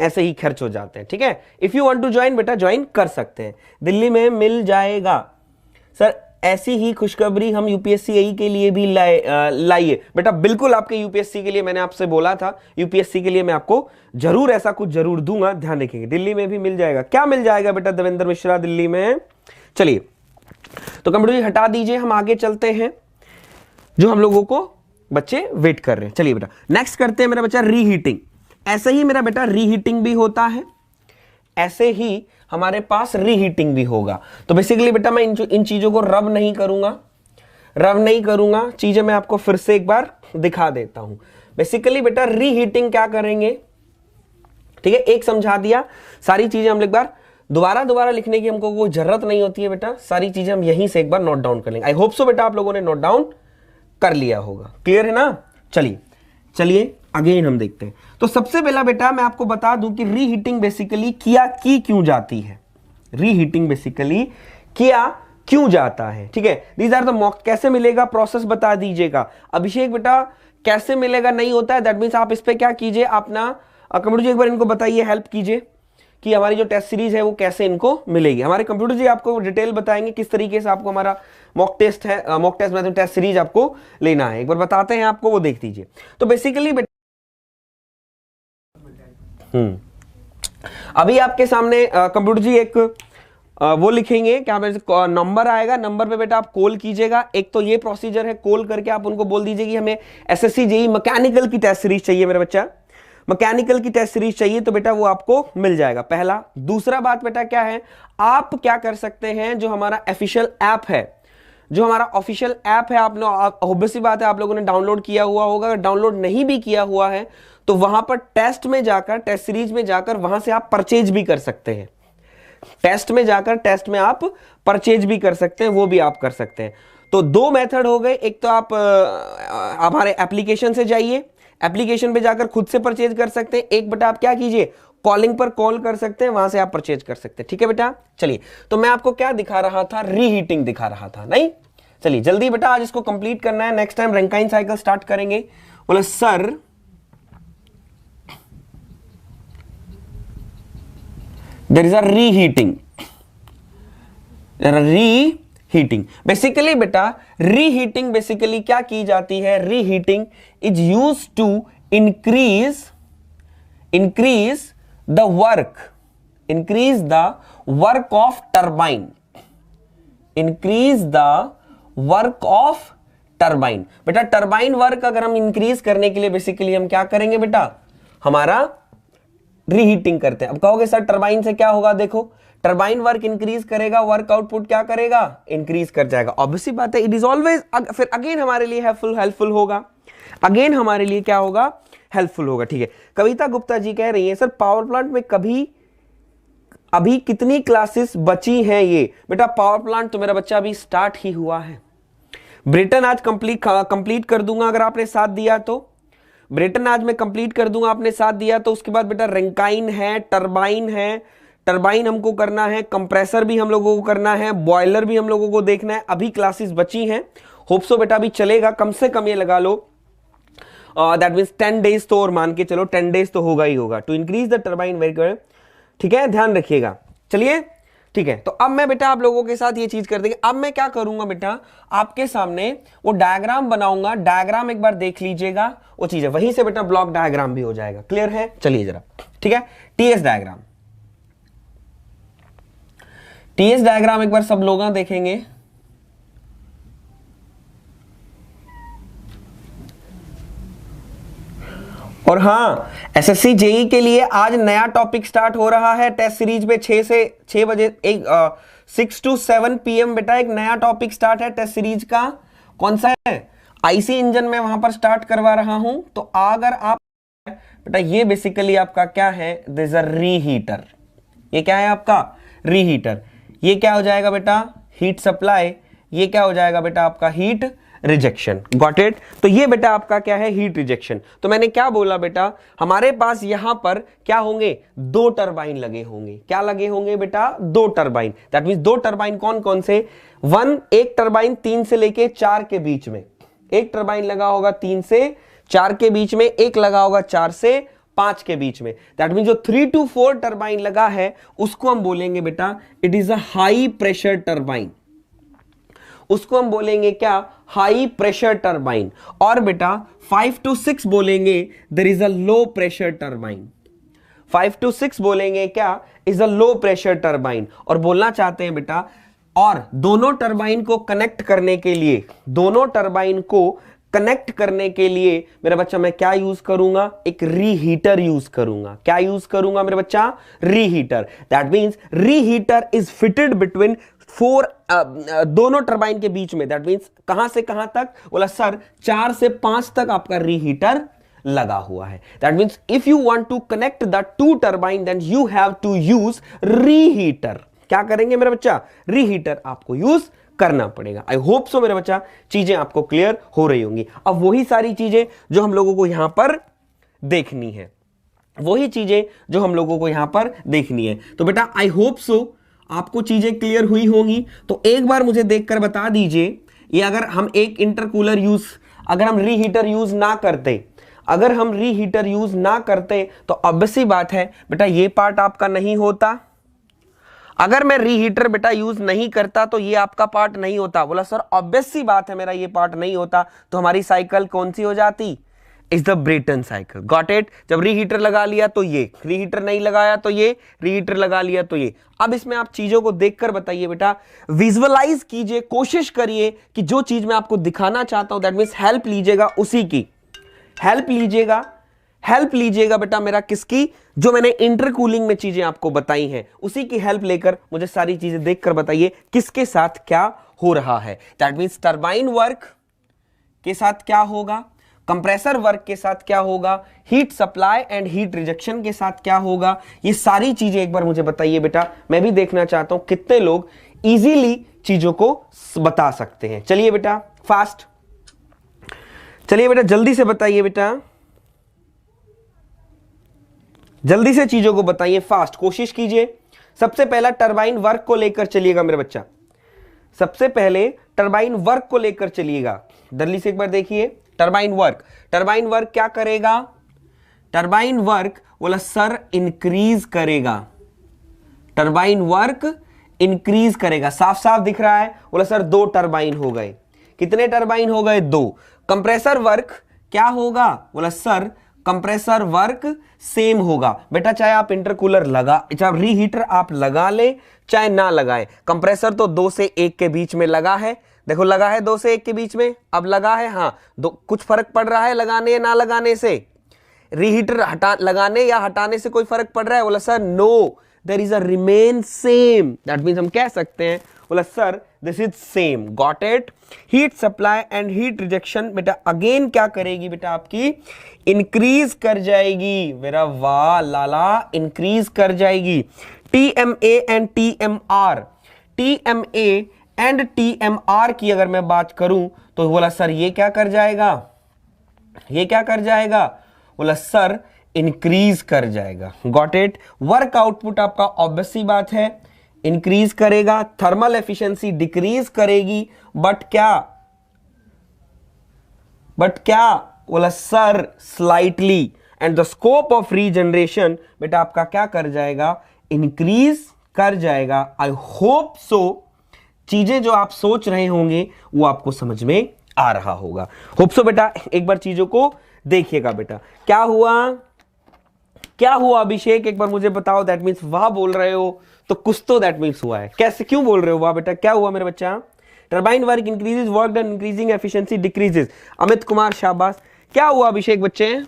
ऐसे ही खर्च हो जाते हैं, ठीक है। If you want to join बेटा ज्वाइन कर सकते हैं, दिल्ली में मिल जाएगा। सर ऐसी ही खुशखबरी हम यूपीएससी एई के लिए भी लाइए बेटा, बिल्कुल आपके यूपीएससी के लिए मैंने आपसे बोला था, यूपीएससी के लिए मैं आपको जरूर ऐसा कुछ जरूर दूंगा, ध्यान रखेंगे। दिल्ली में भी मिल जाएगा, क्या मिल जाएगा बेटा देवेंद्र मिश्रा दिल्ली में। चलिए तो कंप्यूटर जी हटा दीजिए, हम आगे चलते हैं, जो हम लोगों को बच्चे वेट कर रहे हैं। चलिए बेटा नेक्स्ट करते हैं मेरा बच्चा रीहीटिंग। ऐसे ही मेरा बेटा रीहीटिंग भी होता है, ऐसे ही हमारे पास रीहीटिंग भी होगा। तो बेसिकली बेटा मैं इन चीजों को रब नहीं करूंगा, चीजें मैं आपको फिर से एक बार दिखा देता हूं। बेसिकली बेटा रीहीटिंग क्या करेंगे, ठीक है, एक समझा दिया, सारी चीजें हम एक बार दोबारा लिखने की हमको कोई जरूरत नहीं होती है बेटा, सारी चीजें हम यहीं से एक बार नोट डाउन कर लेंगे। आई होप सो बेटा आप लोगों ने नोट डाउन कर लिया होगा, क्लियर है ना। चलिए अगेन हम देखते हैं। तो सबसे पहला बेटा मैं आपको बता दूं कि रीहीटिंग बेसिकली क्यों जाती है, रीहीटिंग बेसिकली क्यों जाता है, ठीक है। दीज आर द मॉक, कैसे मिलेगा प्रोसेस बता दीजिएगा। अभिषेक बेटा कैसे मिलेगा नहीं होता है, दैट मीन्स आप इस पे क्या कीजिए, अपना कंप्यूटर जी एक बार इनको बताइए, हेल्प कीजिए कि हमारी जो टेस्ट सीरीज है वो कैसे इनको मिलेगी। हमारे कंप्यूटर जी आपको डिटेल बताएंगे किस तरीके से आपको हमारा मॉक टेस्ट मतलब टेस्ट सीरीज आपको लेना है, एक बार बताते हैं आपको, वो देख लीजिए। तो बेसिकली अभी आपके सामने कंप्यूटर जी एक वो लिखेंगे, क्या नंबर आएगा, नंबर पे बेटा आप कॉल कीजिएगा। एक तो ये प्रोसीजर है, कॉल करके आप उनको बोल दीजिए कि हमें एसएससी जेई मैकेनिकल की टेस्ट सीरीज चाहिए, मेरा बच्चा मैकेनिकल की टेस्ट सीरीज चाहिए, तो बेटा वो आपको मिल जाएगा, पहला। दूसरा बात बेटा क्या है, आप क्या कर सकते हैं, जो हमारा ऑफिशियल ऐप है, जो हमारा ऑफिशियल ऐप है, आपने ऑब्वियसली बात है आप लोगों ने डाउनलोड किया हुआ होगा, अगर डाउनलोड नहीं भी किया हुआ है तो वहां पर टेस्ट में जाकर, टेस्ट सीरीज में जाकर वहां से आप परचेज भी कर सकते हैं, टेस्ट में जाकर टेस्ट में आप परचेज भी कर सकते हैं, वो भी आप कर सकते हैं। तो दो मेथड हो गए, एक तो आप हमारे एप्लीकेशन से जाइए, एप्लीकेशन पे जाकर खुद से परचेज कर सकते हैं, एक बेटा आप क्या कीजिए कॉलिंग पर कॉल कर सकते हैं, वहां से आप परचेज कर सकते हैं। ठीक है बेटा, चलिए तो मैं आपको क्या दिखा रहा था, रीहीटिंग दिखा रहा था, नहीं? चलिए जल्दी बेटा आज इसको कंप्लीट करना है, next time Rankine cycle start करेंगे। बोले sir there is a reheating, reheating basically बेटा, रीहीटिंग बेसिकली क्या की जाती है, reheating is used to increase the work of turbine, increase the work of turbine. बेटा टरबाइन वर्क अगर हम इंक्रीज करने के लिए बेसिकली हम क्या करेंगे बेटा, हमारा रीहीटिंग करते हैं। अब कहोगे सर टरबाइन से क्या होगा, देखो टरबाइन वर्क इंक्रीज करेगा, वर्क आउटपुट क्या करेगा, इंक्रीज कर जाएगा। ऑब्वियसली बात है, इट इज ऑलवेज, फिर अगेन हमारे लिए हेल्पफुल होगा, अगेन हमारे लिए क्या होगा, हेल्पफुल होगा। ठीक है, कविता गुप्ता जी कह रही है सर पावर प्लांट में अभी कितनी क्लासेस बची हैं ये? बेटा पावर प्लांट तो मेरा बच्चा अभी स्टार्ट ही हुआ है। ब्रिटेन आज कंप्लीट कर दूंगा अगर आपने साथ दिया तो, ब्रिटेन आज मैं कंप्लीट कर दूंगा आपने साथ दिया तो। उसके बाद बेटा रैंकाइन है, टरबाइन है, टरबाइन हमको करना है, कंप्रेसर भी हम लोगों को करना है, बॉयलर भी हम लोगों को देखना है। अभी क्लासेस बची हैं, होप सो बेटा अभी चलेगा, कम से कम ये लगा लो दैट मींस 10 डेज तो, और मान के चलो 10 डेज तो होगा ही होगा to increase the turbine work. ठीक है, ध्यान रखिएगा। चलिए ठीक है, तो अब मैं बेटा आप लोगों के साथ ये चीज कर देंगे। अब मैं क्या करूंगा बेटा, आपके सामने वो डायग्राम बनाऊंगा, डायग्राम एक बार देख लीजिएगा, वो चीज है वहीं से बेटा ब्लॉक डायग्राम भी हो जाएगा। क्लियर है? चलिए जरा, ठीक है, टीएस डायग्राम, टीएस डायग्राम एक बार सब लोग देखेंगे। और हाँ, एसएससी जेई के लिए आज नया टॉपिक स्टार्ट हो रहा है टेस्ट सीरीज में 6 बजे 6 to 7 PM बेटा एक नया टॉपिक स्टार्ट है टेस्ट सीरीज का। कौन सा है? आईसी इंजन में वहां पर स्टार्ट करवा रहा हूं। तो अगर आप बेटा, ये बेसिकली आपका क्या है, दिस इज अ रीहीटर। ये क्या है आपका? रीहीटर। ये क्या हो जाएगा बेटा? Heat supply. ये क्या हो जाएगा बेटा? आपका हीट रिजेक्शन। Got it? तो ये बेटा आपका क्या है? Heat rejection. तो मैंने क्या बोला बेटा, हमारे पास यहां पर क्या होंगे? 2 टरबाइन लगे होंगे। क्या लगे होंगे बेटा? 2 टरबाइन। दैट मींस 2 टरबाइन कौन कौन से? एक टरबाइन 3 से लेके 4 के बीच में, एक टरबाइन लगा होगा 3 से 4 के बीच में, एक लगा होगा 4 से 5 के बीच में। दैट मींस जो 3 to 4 टरबाइन लगा है उसको हम बोलेंगे बेटा it is a high pressure turbine. उसको हम बोलेंगे क्या? High pressure turbine. और बेटा 5 to 6 बोलेंगे there is a low pressure turbine. 5 to 6 बोलेंगे क्या? Is a low pressure turbine. और बोलना चाहते हैं बेटा, और दोनों टरबाइन को कनेक्ट करने के लिए, दोनों टरबाइन को कनेक्ट करने के लिए मेरा बच्चा मैं क्या यूज करूंगा? एक रीहीटर यूज करूंगा। क्या यूज करूंगा मेरे बच्चा? Reheater. That means reheater is fitted between 4 दोनों टरबाइन के बीच में। दैट मींस कहां से कहां तक? बोला सर 4 से 5 तक आपका रीहीटर लगा हुआ है। That means if you want to connect the 2 turbine then you have to use reheater. क्या करेंगे मेरा बच्चा? रीहीटर आपको यूज करना पड़ेगा। आई होप सो मेरा बच्चा चीजें आपको क्लियर हो रही होंगी। अब वही सारी चीजें जो हम लोगों को यहां पर देखनी है, वही चीजें जो हम लोगों को यहां पर देखनी है। तो बेटा आई होप सो आपको चीजें क्लियर हुई होंगी। तो एक बार मुझे देखकर बता दीजिए, ये अगर हम एक इंटरकूलर यूज, अगर हम रीहीटर यूज ना करते, अगर हम रीहीटर यूज ना करते तो ऑब्वियस सी बात है बेटा ये पार्ट आपका नहीं होता। अगर मैं रीहीटर बेटा यूज नहीं करता तो ये आपका पार्ट नहीं होता। बोला सर ऑब्वियस सी बात है मेरा ये पार्ट नहीं होता, तो हमारी साइकिल कौन सी हो जाती? Is the Brayton cycle. Got it? जब रीहीटर लगा लिया तो ये, रीहीटर नहीं लगाया तो ये, रीहीटर लगा लिया तो ये। अब इसमें आप चीजों को देखकर बताइए बेटा, विजुअलाइज कीजिए, कोशिश करिए कि जो चीज मैं आपको दिखाना चाहता हूं दैट मींस हेल्प लीजिएगा उसी की, हेल्प लीजिएगा बेटा मेरा किसकी? जो मैंने इंटरकूलिंग में चीजें आपको बताई हैं उसी की हेल्प लेकर मुझे सारी चीजें देखकर बताइए किसके साथ क्या हो रहा है। दैट मींस टरबाइन वर्क के साथ क्या होगा, कंप्रेसर वर्क के साथ क्या होगा, heat supply and heat rejection के साथ क्या होगा, ये सारी चीजें एक बार मुझे बताइए बेटा। मैं भी देखना चाहता हूं कितने लोग इजीली चीजों को बता सकते हैं। चलिए बेटा फास्ट, चलिए बेटा जल्दी से बताइए बेटा, जल्दी से चीजों को बताइए, फास्ट कोशिश कीजिए। सबसे पहला टरबाइन वर्क को लेकर चलिएगा मेरे बच्चा, सबसे पहले टरबाइन वर्क को लेकर चलिएगा। जल्दी से एक बार देखिए टरबाइन वर्क, टरबाइन वर्क क्या करेगा? टरबाइन वर्क बोला सर इंक्रीज करेगा, टरबाइन वर्क इंक्रीज करेगा, साफ साफ दिख रहा है। बोला सर 2 टरबाइन हो गए, कितने टरबाइन हो गए? 2। कंप्रेसर वर्क क्या होगा? बोला सर कंप्रेसर वर्क सेम होगा। बेटा चाहे आप इंटरकूलर लगा, चाहे रीहीटर आप लगा ले चाहे ना लगाए, कंप्रेसर तो 2 से 1 के बीच में लगा है। देखो लगा है 2 से 1 के बीच में, अब लगा है, हाँ कुछ फर्क पड़ रहा है लगाने या ना लगाने से? रीहीटर हटा लगाने या हटाने से कोई फर्क पड़ रहा है? बोला sir no, there is a remain same. That means हम कह सकते हैं बोला sir this is same. Got it? Heat supply and heat rejection बेटा अगेन क्या करेगी बेटा? आपकी इंक्रीज कर जाएगी। मेरा वाह लाला, इंक्रीज कर जाएगी। TMA and TMR, TMA and TMR की अगर मैं बात करूं तो बोला सर ये क्या कर जाएगा? ये क्या कर जाएगा? बोला सर इंक्रीज कर जाएगा। Got it? वर्क आउटपुट आपका ऑब्वियस सी बात है इंक्रीज करेगा, थर्मल एफिशिएंसी डिक्रीज करेगी, बट क्या? बोला sir slightly. And the scope of regeneration बेटा आपका क्या कर जाएगा? इंक्रीज कर जाएगा। आई होप सो चीजें जो आप सोच रहे होंगे वो आपको समझ में आ रहा होगा। होप सो बेटा एक बार चीजों को देखिएगा बेटा। क्या हुआ? क्या हुआ अभिषेक? एक बार मुझे बताओ। दैट मीन्स वाह बोल रहे हो तो कुछ तो दैट मीन्स हुआ है। कैसे, क्यों बोल रहे हो वाह बेटा? क्या हुआ मेरे बच्चा? Turbine work increases, work done increasing, efficiency decreases. Amit Kumar शाबाश। क्या हुआ अभिषेक बच्चे?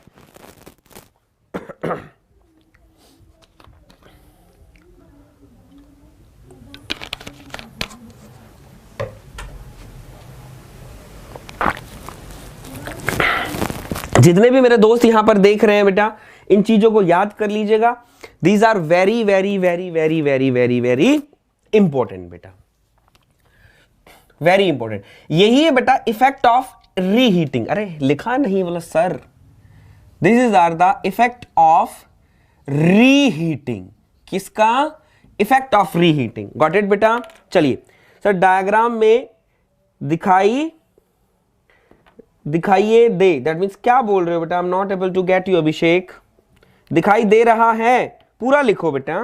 जितने भी मेरे दोस्त यहां पर देख रहे हैं बेटा इन चीजों को याद कर लीजिएगा। These are very very very very very very very important बेटा, वेरी इंपॉर्टेंट। यही है बेटा इफेक्ट ऑफ रीहीटिंग। अरे लिखा नहीं बोला sir, this is are the effect of reheating. किसका? Effect of reheating. Got it बेटा? चलिए सर डायग्राम में दिखाइए दे। दैट मीन्स क्या बोल रहे हो बेटा? I am not able to get you Abhishek. दिखाई दे रहा है? पूरा लिखो बेटा।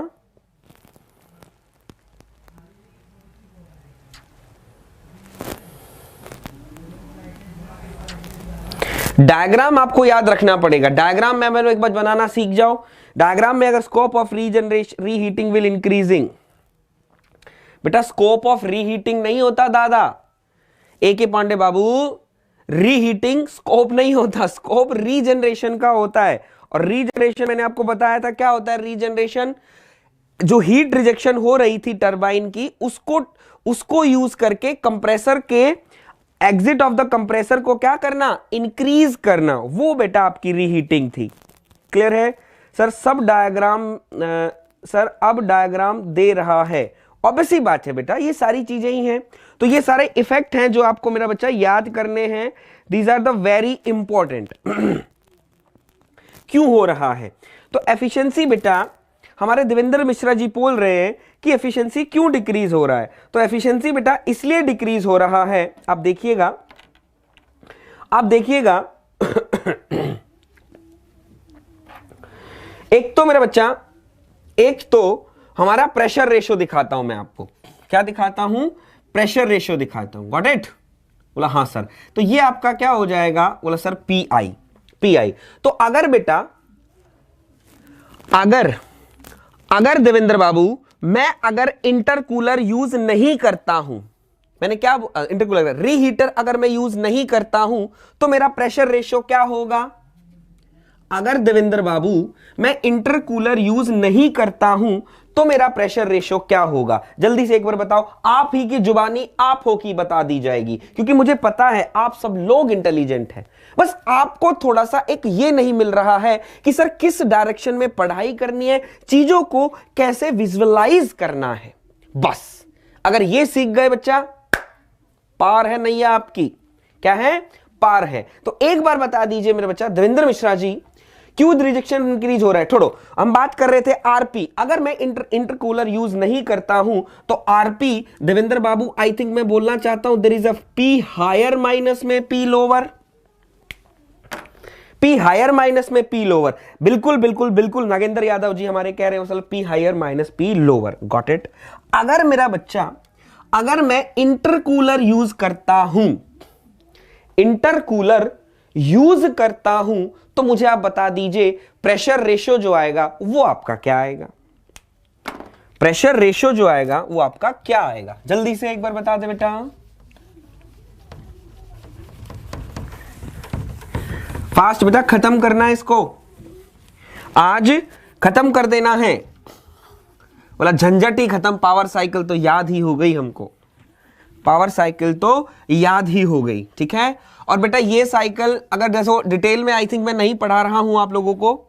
डायग्राम आपको याद रखना पड़ेगा। डायग्राम में मैंने एक बार बनाना सीख जाओ। डायग्राम में अगर scope of regeneration reheating will increasing, बेटा स्कोप ऑफ रीहीटिंग नहीं होता दादा। A.K. पांडे बाबू, रीहीटिंग स्कोप नहीं होता, स्कोप रीजनरेशन का होता है। और रीजनरेशन मैंने आपको बताया था क्या होता है। रीजनरेशन जो हीट रिजेक्शन हो रही थी टरबाइन की, उसको यूज करके कंप्रेसर के एग्जिट ऑफ द कंप्रेसर को क्या करना? इंक्रीज करना। वो बेटा आपकी रीहीटिंग थी। क्लियर है सर? सब डायग्राम सर अब डायग्राम दे रहा है। ऑब्वियसली बात है बेटा, ये सारी चीजें ही हैं। तो ये सारे इफेक्ट हैं जो आपको मेरा बच्चा याद करने हैं। These are the very important. क्यों हो रहा है? तो एफिशिएंसी बेटा हमारे देवेंद्र मिश्रा जी बोल रहे हैं कि एफिशिएंसी क्यों डिक्रीज हो रहा है। तो एफिशिएंसी बेटा इसलिए डिक्रीज हो रहा है, आप देखिएगा, आप देखिएगा। एक तो मेरा बच्चा, एक तो हमारा प्रेशर रेशो दिखाता हूं मैं आपको। क्या दिखाता हूं? प्रेशर रेशो दिखाता हूं। Got it? बोला हाँ सर। तो ये आपका क्या हो जाएगा? बोला सर PI। PI तो अगर बेटा अगर देवेंद्र बाबू मैं अगर इंटरकूलर यूज नहीं करता हूं, मैंने क्या इंटरकूलर रीहीटर अगर मैं यूज नहीं करता हूं तो मेरा प्रेशर रेशो क्या होगा? अगर देवेंद्र बाबू मैं इंटरकूलर यूज नहीं करता हूं तो मेरा प्रेशर रेशो क्या होगा? जल्दी से एक बार बताओ। आप ही की जुबानी आप हो की बता दी जाएगी, क्योंकि मुझे पता है आप सब लोग इंटेलिजेंट हैं। बस आपको थोड़ा सा एक ये नहीं मिल रहा है कि सर किस डायरेक्शन में पढ़ाई करनी है, चीजों को कैसे विजुअलाइज करना है। बस अगर ये सीख गए बच्चा, पार है नैया आपकी। क्या है? पार है। तो एक बार बता दीजिए मेरे बच्चा देवेंद्र मिश्रा जी, क्यों रिजेक्शन इंक्रीज हो रहा है? छोड़ो, हम बात कर रहे थे आरपी। अगर मैं इंटरकूलर यूज नहीं करता हूं तो आरपी देवेंद्र बाबू, आई थिंक मैं बोलना चाहता हूं there is a P higher minus में P lower, P higher minus में पी लोअर। बिल्कुल बिल्कुल बिल्कुल नागेंद्र यादव जी हमारे कह रहे हो P higher minus P lower. Got it. अगर मेरा बच्चा, अगर मैं इंटरकूलर यूज करता हूं, इंटरकूलर यूज करता हूं, तो मुझे आप बता दीजिए प्रेशर रेशियो जो आएगा वो आपका क्या आएगा? प्रेशर रेशियो जो आएगा वो आपका क्या आएगा? जल्दी से एक बार बता दे बेटा। फास्ट बेटा, खत्म करना है इसको, आज खत्म कर देना है। बोला झंझट ही खत्म, पावर साइकिल तो याद ही हो गई हमको, पावर साइकिल तो याद ही हो गई। ठीक है। और बेटा ये साइकिल अगर जैसे डिटेल में आई थिंक मैं नहीं पढ़ा रहा हूं आप लोगों को,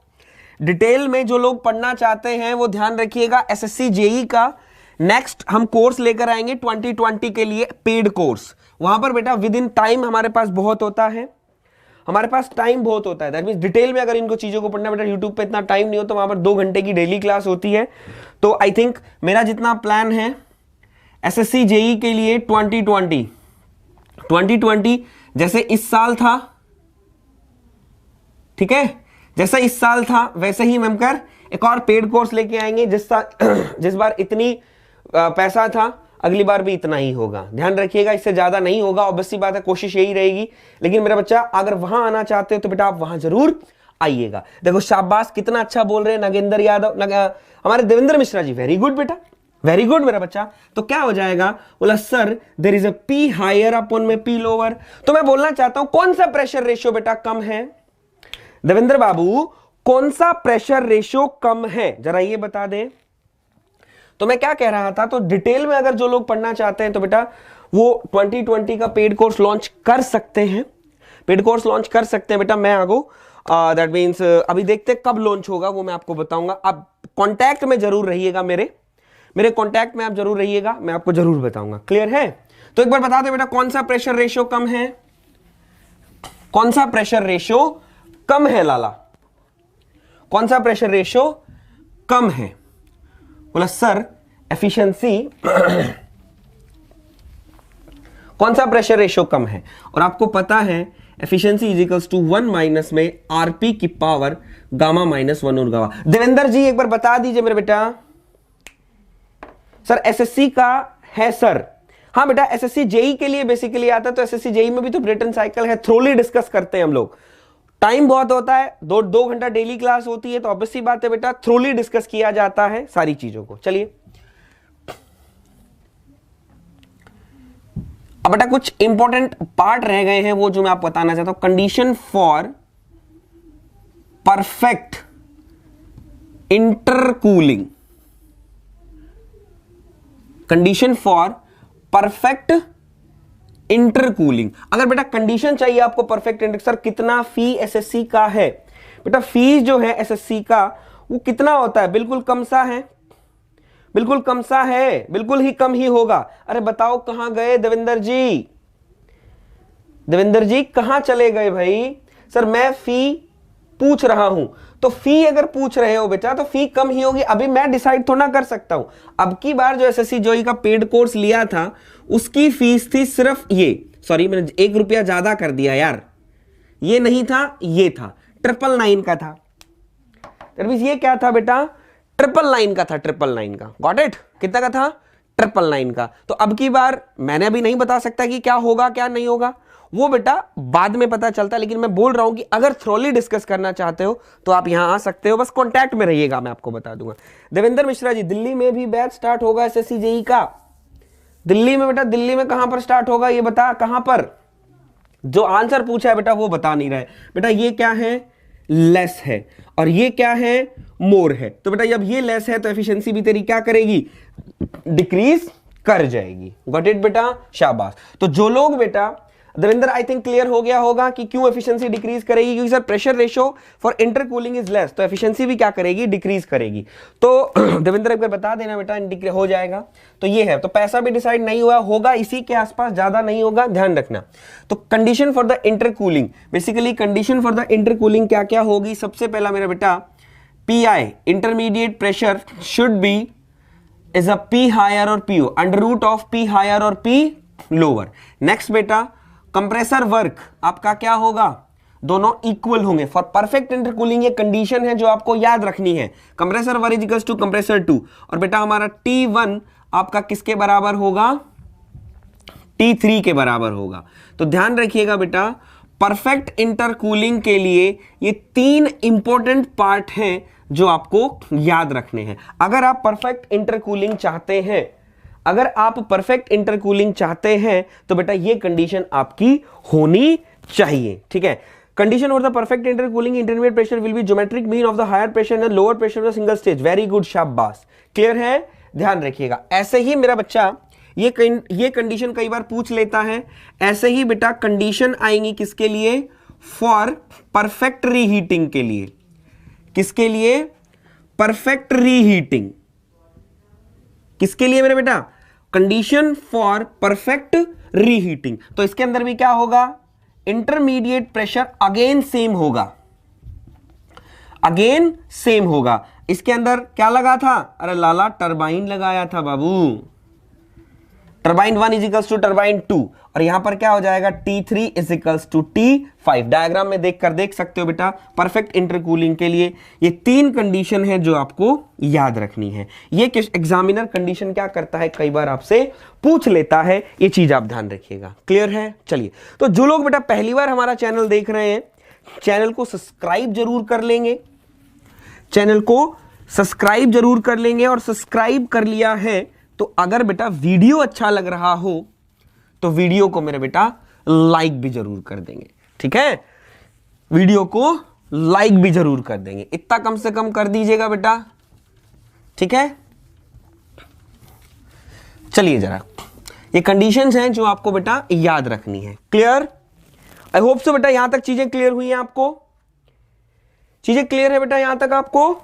डिटेल में जो लोग पढ़ना चाहते हैं वो ध्यान रखिएगा। एसएससी जेई का नेक्स्ट हम कोर्स लेकर आएंगे 2020 के लिए, पेड कोर्स। वहां पर बेटा विद इन टाइम हमारे पास बहुत होता है, हमारे पास टाइम बहुत होता है। दैट मींस डिटेल में अगर इनको चीजों को पढ़ना बेटा यूट्यूब पे इतना टाइम नहीं हो, तो वहां पर 2 घंटे की डेली क्लास होती है। तो आई थिंक मेरा जितना प्लान है एसएससी जेई के लिए 2020 जैसे इस साल था, ठीक है, जैसा इस साल था वैसे ही मेमकर एक और पेड कोर्स लेके आएंगे। जिस बार इतनी पैसा था अगली बार भी इतना ही होगा। ध्यान रखिएगा, इससे ज्यादा नहीं होगा। ऑब्वियसली बात है, कोशिश यही रहेगी। लेकिन मेरा बच्चा अगर वहां आना चाहते हो तो बेटा आप वहां जरूर आइएगा। देखो शाबाश, कितना अच्छा बोल रहे हैं नागेंद्र यादव, हमारे देवेंद्र मिश्रा जी। वेरी गुड बेटा, वेरी गुड मेरा बच्चा। तो क्या हो जाएगा? बोला sir there is a P higher upon में पी लोअर। तो मैं बोलना चाहता हूं कौन सा प्रेशर रेशियो बेटा कम है? देवेंद्र बाबू कौन सा प्रेशर रेशियो कम है, जरा ये बता दें। तो मैं क्या कह रहा था, तो डिटेल में अगर जो लोग पढ़ना चाहते हैं तो बेटा वो 2020 का पेड कोर्स लॉन्च कर सकते हैं, पेड कोर्स लॉन्च कर सकते हैं बेटा। मैं आगो दैट मींस अभी देखते हैं कब लॉन्च होगा, वो मैं आपको बताऊंगा। आप कांटेक्ट में जरूर रहिएगा, मेरे कांटेक्ट में आप जरूर रहिएगा, मैं आपको जरूर बताऊंगा। क्लियर है? तो एक बार बता दो बेटा कौन सा प्रेशर रेशियो कम है, कौन सा प्रेशर रेशियो कम है लाला, कौन सा प्रेशर रेशियो कम है? बोला सर एफिशिएंसी कौन सा प्रेशर रेशियो कम है? और आपको पता है efficiency is equals to 1 minus में आरपी की पावर गामा माइनस 1 और गामा। देवेंद्र जी एक बार बता दीजिए मेरे बेटा। सर एसएससी का है सर। हाँ बेटा, एसएससी जेई के लिए बेसिकली आता है, तो एसएससी जेई में भी तो ब्रेटन साइकिल है, थ्रोली डिस्कस करते हैं हम लोग। टाइम बहुत होता है, 2 घंटा डेली क्लास होती है, तो ऑब्वियसली बात है बेटा थ्रोली डिस्कस किया जाता है सारी चीजों को। चलिए अब बेटा कुछ इंपॉर्टेंट पार्ट रह गए हैं, वो जो मैं आपको बताना चाहता हूं। Condition for perfect intercooling, condition for perfect intercooling. अगर बेटा कंडीशन चाहिए आपको परफेक्ट इंटर, सर कितना फी एसएससी का है? बेटा फीस जो है एसएससी का वो कितना होता है? बिल्कुल कम सा है, बिल्कुल कम सा है, बिल्कुल ही कम ही होगा। अरे बताओ कहां गए देवेंद्र जी? देवेंद्र जी कहां चले गए भाई? सर मैं फी पूछ रहा हूं। तो फी अगर पूछ रहे हो बेटा तो फी कम ही होगी। अभी मैं डिसाइड थोड़ा कर सकता हूं। अब की बार जो एसएससी जेईई का पेड कोर्स लिया था उसकी फीस थी सिर्फ ये, सॉरी मैंने 1 रुपया ज्यादा कर दिया यार, ये नहीं था, ये था 999 का था। ये क्या था बेटा? 999 का था, 999 का। Got it? कितना का था? 999 का। तो अब की बार मैंने अभी नहीं बता सकता कि क्या होगा क्या नहीं होगा, वो बेटा बाद में पता चलता है। लेकिन मैं बोल रहा हूं कि अगर थ्रोली डिस्कस करना चाहते हो तो आप यहां आ सकते हो, बस कांटेक्ट में रहिएगा, मैं आपको बता दूंगा। देवेंद्र मिश्रा जी, दिल्ली में भी बैच स्टार्ट होगा एसएससी जेईई का? दिल्ली में बेटा, दिल्ली में कहां पर स्टार्ट होगा ये बता, कहां पर? जो आंसर पूछा है बेटा वो बता नहीं रहा है। बेटा ये क्या है? लेस है, और ये क्या है? मोर है। तो बेटा जब ये लेस है तो एफिशिएंसी भी तेरी क्या करेगी? डिक्रीज कर जाएगी। गॉट इट बेटा? शाबाश। तो जो लोग बेटा देवेंद्र आई थिंक क्लियर हो गया होगा कि क्यों एफिशिएंसी डिक्रीज करेगी, क्योंकि sir pressure ratio for intercooling is less, तो एफिशिएंसी भी क्या करेगी, डिक्रीज करेगी। तो देवेंद्र एक बार बता देना बेटा, हो जाएगा। तो ये है, तो पैसा भी डिसाइड नहीं हुआ, होगा इसी के आसपास, ज्यादा नहीं होगा, ध्यान रखना। तो condition for the intercooling, basically condition for the intercooling क्या क्या होगी, सबसे पहला मेरा बेटा PI intermediate pressure should be is a P higher और PO, under root of P higher और पी लोअर। नेक्स्ट बेटा कंप्रेसर वर्क आपका क्या होगा, दोनों इक्वल होंगे। फॉर परफेक्ट इंटरकूलिंग ये कंडीशन है जो आपको याद रखनी है, compressor 1 is equals to compressor 2, और बेटा हमारा T1 आपका किसके बराबर होगा, T3 के बराबर होगा। तो ध्यान रखिएगा बेटा, परफेक्ट इंटरकूलिंग के लिए ये 3 इंपॉर्टेंट पार्ट हैं जो आपको याद रखने हैं। अगर आप परफेक्ट इंटरकूलिंग चाहते हैं, अगर आप परफेक्ट इंटरकूलिंग चाहते हैं तो बेटा ये कंडीशन आपकी होनी चाहिए, ठीक है। Condition for the perfect intercooling, intermediate pressure will be geometric mean of the higher pressure and lower pressure of the single stage. Very good, शाबाश, क्लियर है, ध्यान रखिएगा। ऐसे ही मेरा बच्चा ये कंडीशन कई बार पूछ लेता है, ऐसे ही बेटा कंडीशन आएंगी किसके लिए, फॉर परफेक्ट रीहीटिंग के लिए। किसके लिए, परफेक्ट रीहीटिंग। किसके लिए मेरे बेटा, कंडीशन फॉर परफेक्ट रीहीटिंग। तो इसके अंदर भी क्या होगा, इंटरमीडिएट प्रेशर अगेन सेम होगा, अगेन सेम होगा। इसके अंदर क्या लगा था, अरे लाला टरबाइन लगाया था बाबू, turbine 1 is equals to turbine 2, और यहां पर क्या हो जाएगा, T3 is equals to T5। Diagram में देख सकते हो बेटा, परफेक्ट इंटरकूलिंग के लिए ये 3 कंडीशन है जो आपको याद रखनी है। ये एग्जामिनर कंडीशन क्या करता है, कई बार आपसे पूछ लेता है, ये चीज आप ध्यान रखिएगा, क्लियर है। चलिए, तो जो लोग बेटा पहली बार हमारा चैनल देख रहे हैं, चैनल को सब्सक्राइब जरूर कर लेंगे, चैनल को सब्सक्राइब जरूर कर लेंगे, और सब्सक्राइब कर लिया है तो अगर बेटा वीडियो अच्छा लग रहा हो तो वीडियो को मेरे बेटा लाइक भी जरूर कर देंगे, ठीक है, वीडियो को लाइक भी जरूर कर देंगे, इतना कम से कम कर दीजिएगा बेटा, ठीक है। चलिए जरा, ये कंडीशंस हैं जो आपको बेटा याद रखनी है, क्लियर। आई होप सो बेटा यहां तक चीजें क्लियर हुई हैं आपको, चीजें क्लियर है बेटा यहां तक आपको।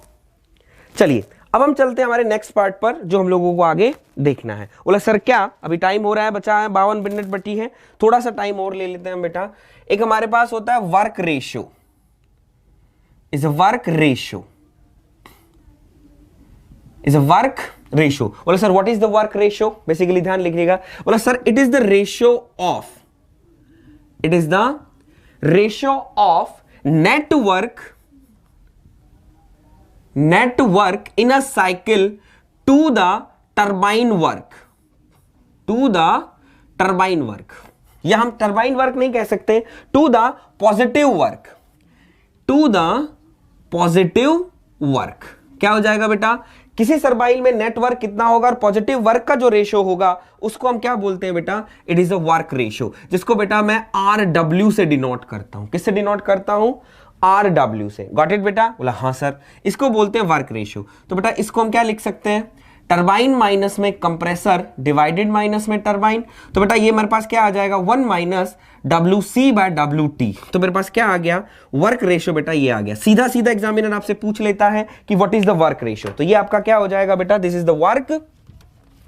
चलिए अब हम चलते हैं हमारे नेक्स्ट पार्ट पर, जो हम लोगों को आगे देखना है। बोला सर क्या, अभी टाइम हो रहा है, बचा है 52 मिनट बटी है, थोड़ा सा टाइम और ले लेते हैं बेटा। एक हमारे पास होता है work ratio, is a work ratio, is a work ratio. बोला sir what is the work ratio, basically ध्यान लिखिएगा। बोला sir it is the ratio of, it is the ratio of net work in a cycle to the turbine work, to the turbine work, या हम turbine work नहीं कह सकते, to the positive work, to the positive work. क्या हो जाएगा बेटा, किसी टर्बाइन में नेटवर्क कितना होगा और पॉजिटिव वर्क का जो रेशियो होगा उसको हम क्या बोलते हैं बेटा, it is a work ratio, जिसको बेटा मैं RW से डिनोट करता हूं। किससे डिनोट करता हूं, RW से। गॉट इट बेटा, बोला हाँ सर, इसको बोलते हैं वर्क रेशियो। तो बेटा इसको हम क्या लिख सकते हैं, टरबाइन माइनस में कंप्रेसर डिवाइडेड माइनस में टरबाइन। तो बेटा ये मेरे पास क्या आ जाएगा, 1 माइनस WC/WT। तो मेरे पास क्या आ गया, वर्क रेशियो बेटा ये आ गया। सीधा सीधा एग्जामिनर आपसे पूछ लेता है कि what is the work ratio, तो ये आपका क्या हो जाएगा बेटा, this is the work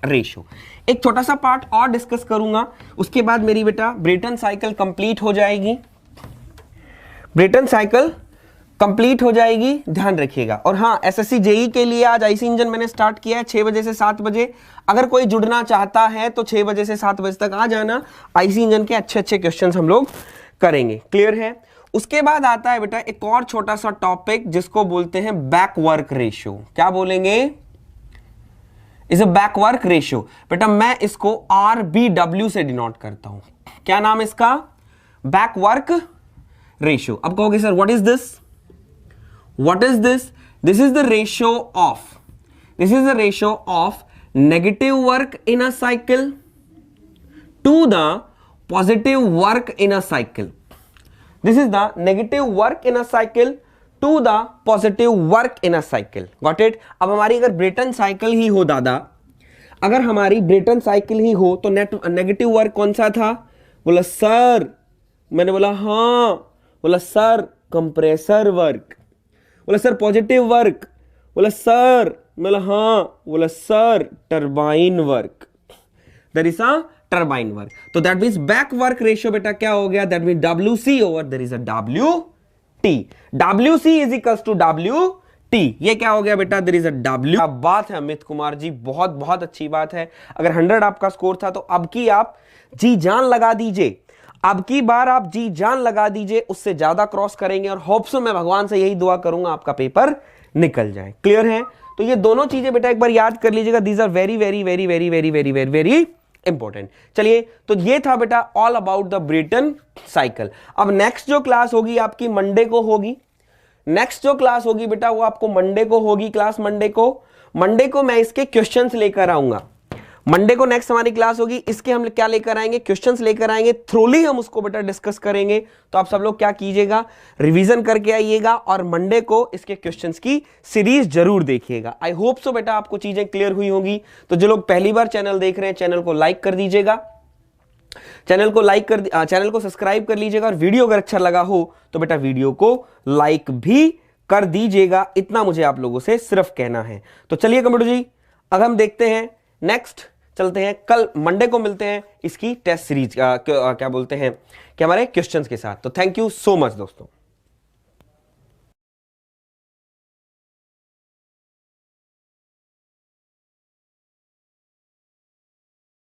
ratio. एक छोटा सा पार्ट और डिस्कस करूंगा, उसके बाद मेरी बेटा ब्रेटन साइकिल कंप्लीट हो जाएगी, ब्रेटन साइकिल कंप्लीट हो जाएगी, ध्यान रखिएगा। और हाँ, एसएससी जेई के लिए आज आईसी इंजन मैंने स्टार्ट किया है 6 बजे से 7 बजे। अगर कोई जुड़ना चाहता है तो 6 बजे से 7 बजे तक आ जाना, आईसी इंजन के अच्छे अच्छे क्वेश्चंस हम लोग करेंगे, क्लियर है। उसके बाद आता है बेटा एक और छोटा सा टॉपिक जिसको बोलते हैं बैकवर्क रेशियो। क्या बोलेंगे, इज अ बैकवर्क रेशियो। बेटा मैं इसको RBW से डिनोट करता हूं। क्या नाम इसका, बैकवर्क रेशियो। अब कहोगे sir what is this, what is this, this is the ratio of, this is the ratio of negative work in a cycle to the positive work in a cycle, this is the negative work in a cycle to the positive work in a cycle, got it। अब हमारी अगर Brayton cycle ही हो दादा, अगर हमारी Brayton cycle ही हो तो negative work कौन सा था, बोला सर, मैंने बोला हाँ, बोला सर कंप्रेसर वर्क, बोला सर पॉजिटिव वर्क, बोला सर, बोला हाँ, बोला sir turbine work, there is a turbine work. तो that means back work ratio बेटा क्या हो गया, that means WC over there is a WT, WC is equals to WT, ये क्या हो गया बेटा, देयर इज अ W। अब बात है अमित कुमार जी, बहुत बहुत अच्छी बात है, अगर 100 आपका स्कोर था तो अब की आप जी जान लगा दीजिए, अब की बार आप जी जान लगा दीजिए, उससे ज्यादा क्रॉस करेंगे और होप सो मैं भगवान से यही दुआ करूंगा आपका पेपर निकल जाए। क्लियर है? तो ये दोनों चीजें बेटा एक बार याद कर लीजिएगा, these are very very very very very very very very important. चलिए, तो ये था बेटा all about the Brayton cycle. अब नेक्स्ट जो क्लास होगी आपकी मंडे को होगी, नेक्स्ट जो क्लास होगी बेटा वो आपको मंडे को होगी क्लास, मंडे को मैं इसके क्वेश्चंस लेकर आऊंगा, मंडे को नेक्स्ट हमारी क्लास होगी, इसके हम क्या लेकर आएंगे, क्वेश्चंस लेकर आएंगे, थ्रोली हम उसको बेटा डिस्कस करेंगे। तो आप सब लोग क्या कीजिएगा, रिवीजन करके आइएगा और मंडे को इसके क्वेश्चंस की सीरीज जरूर देखिएगा। आई होप सो बेटा आपको चीजें क्लियर हुई होंगी। तो जो लोग पहली बार चैनल देख रहे हैं, चैनल को लाइक कर दीजिएगा, चैनल को सब्सक्राइब कर लीजिएगा, और वीडियो अगर अच्छा लगा हो तो बेटा वीडियो को लाइक भी कर दीजिएगा। इतना मुझे आप लोगों से सिर्फ कहना है। तो चलिए कंप्यूटर जी, अब हम देखते हैं नेक्स्ट, चलते हैं कल मंडे को मिलते हैं इसकी टेस्ट सीरीज क्या बोलते हैं कि हमारे क्वेश्चंस के साथ। तो थैंक यू सो मच दोस्तों।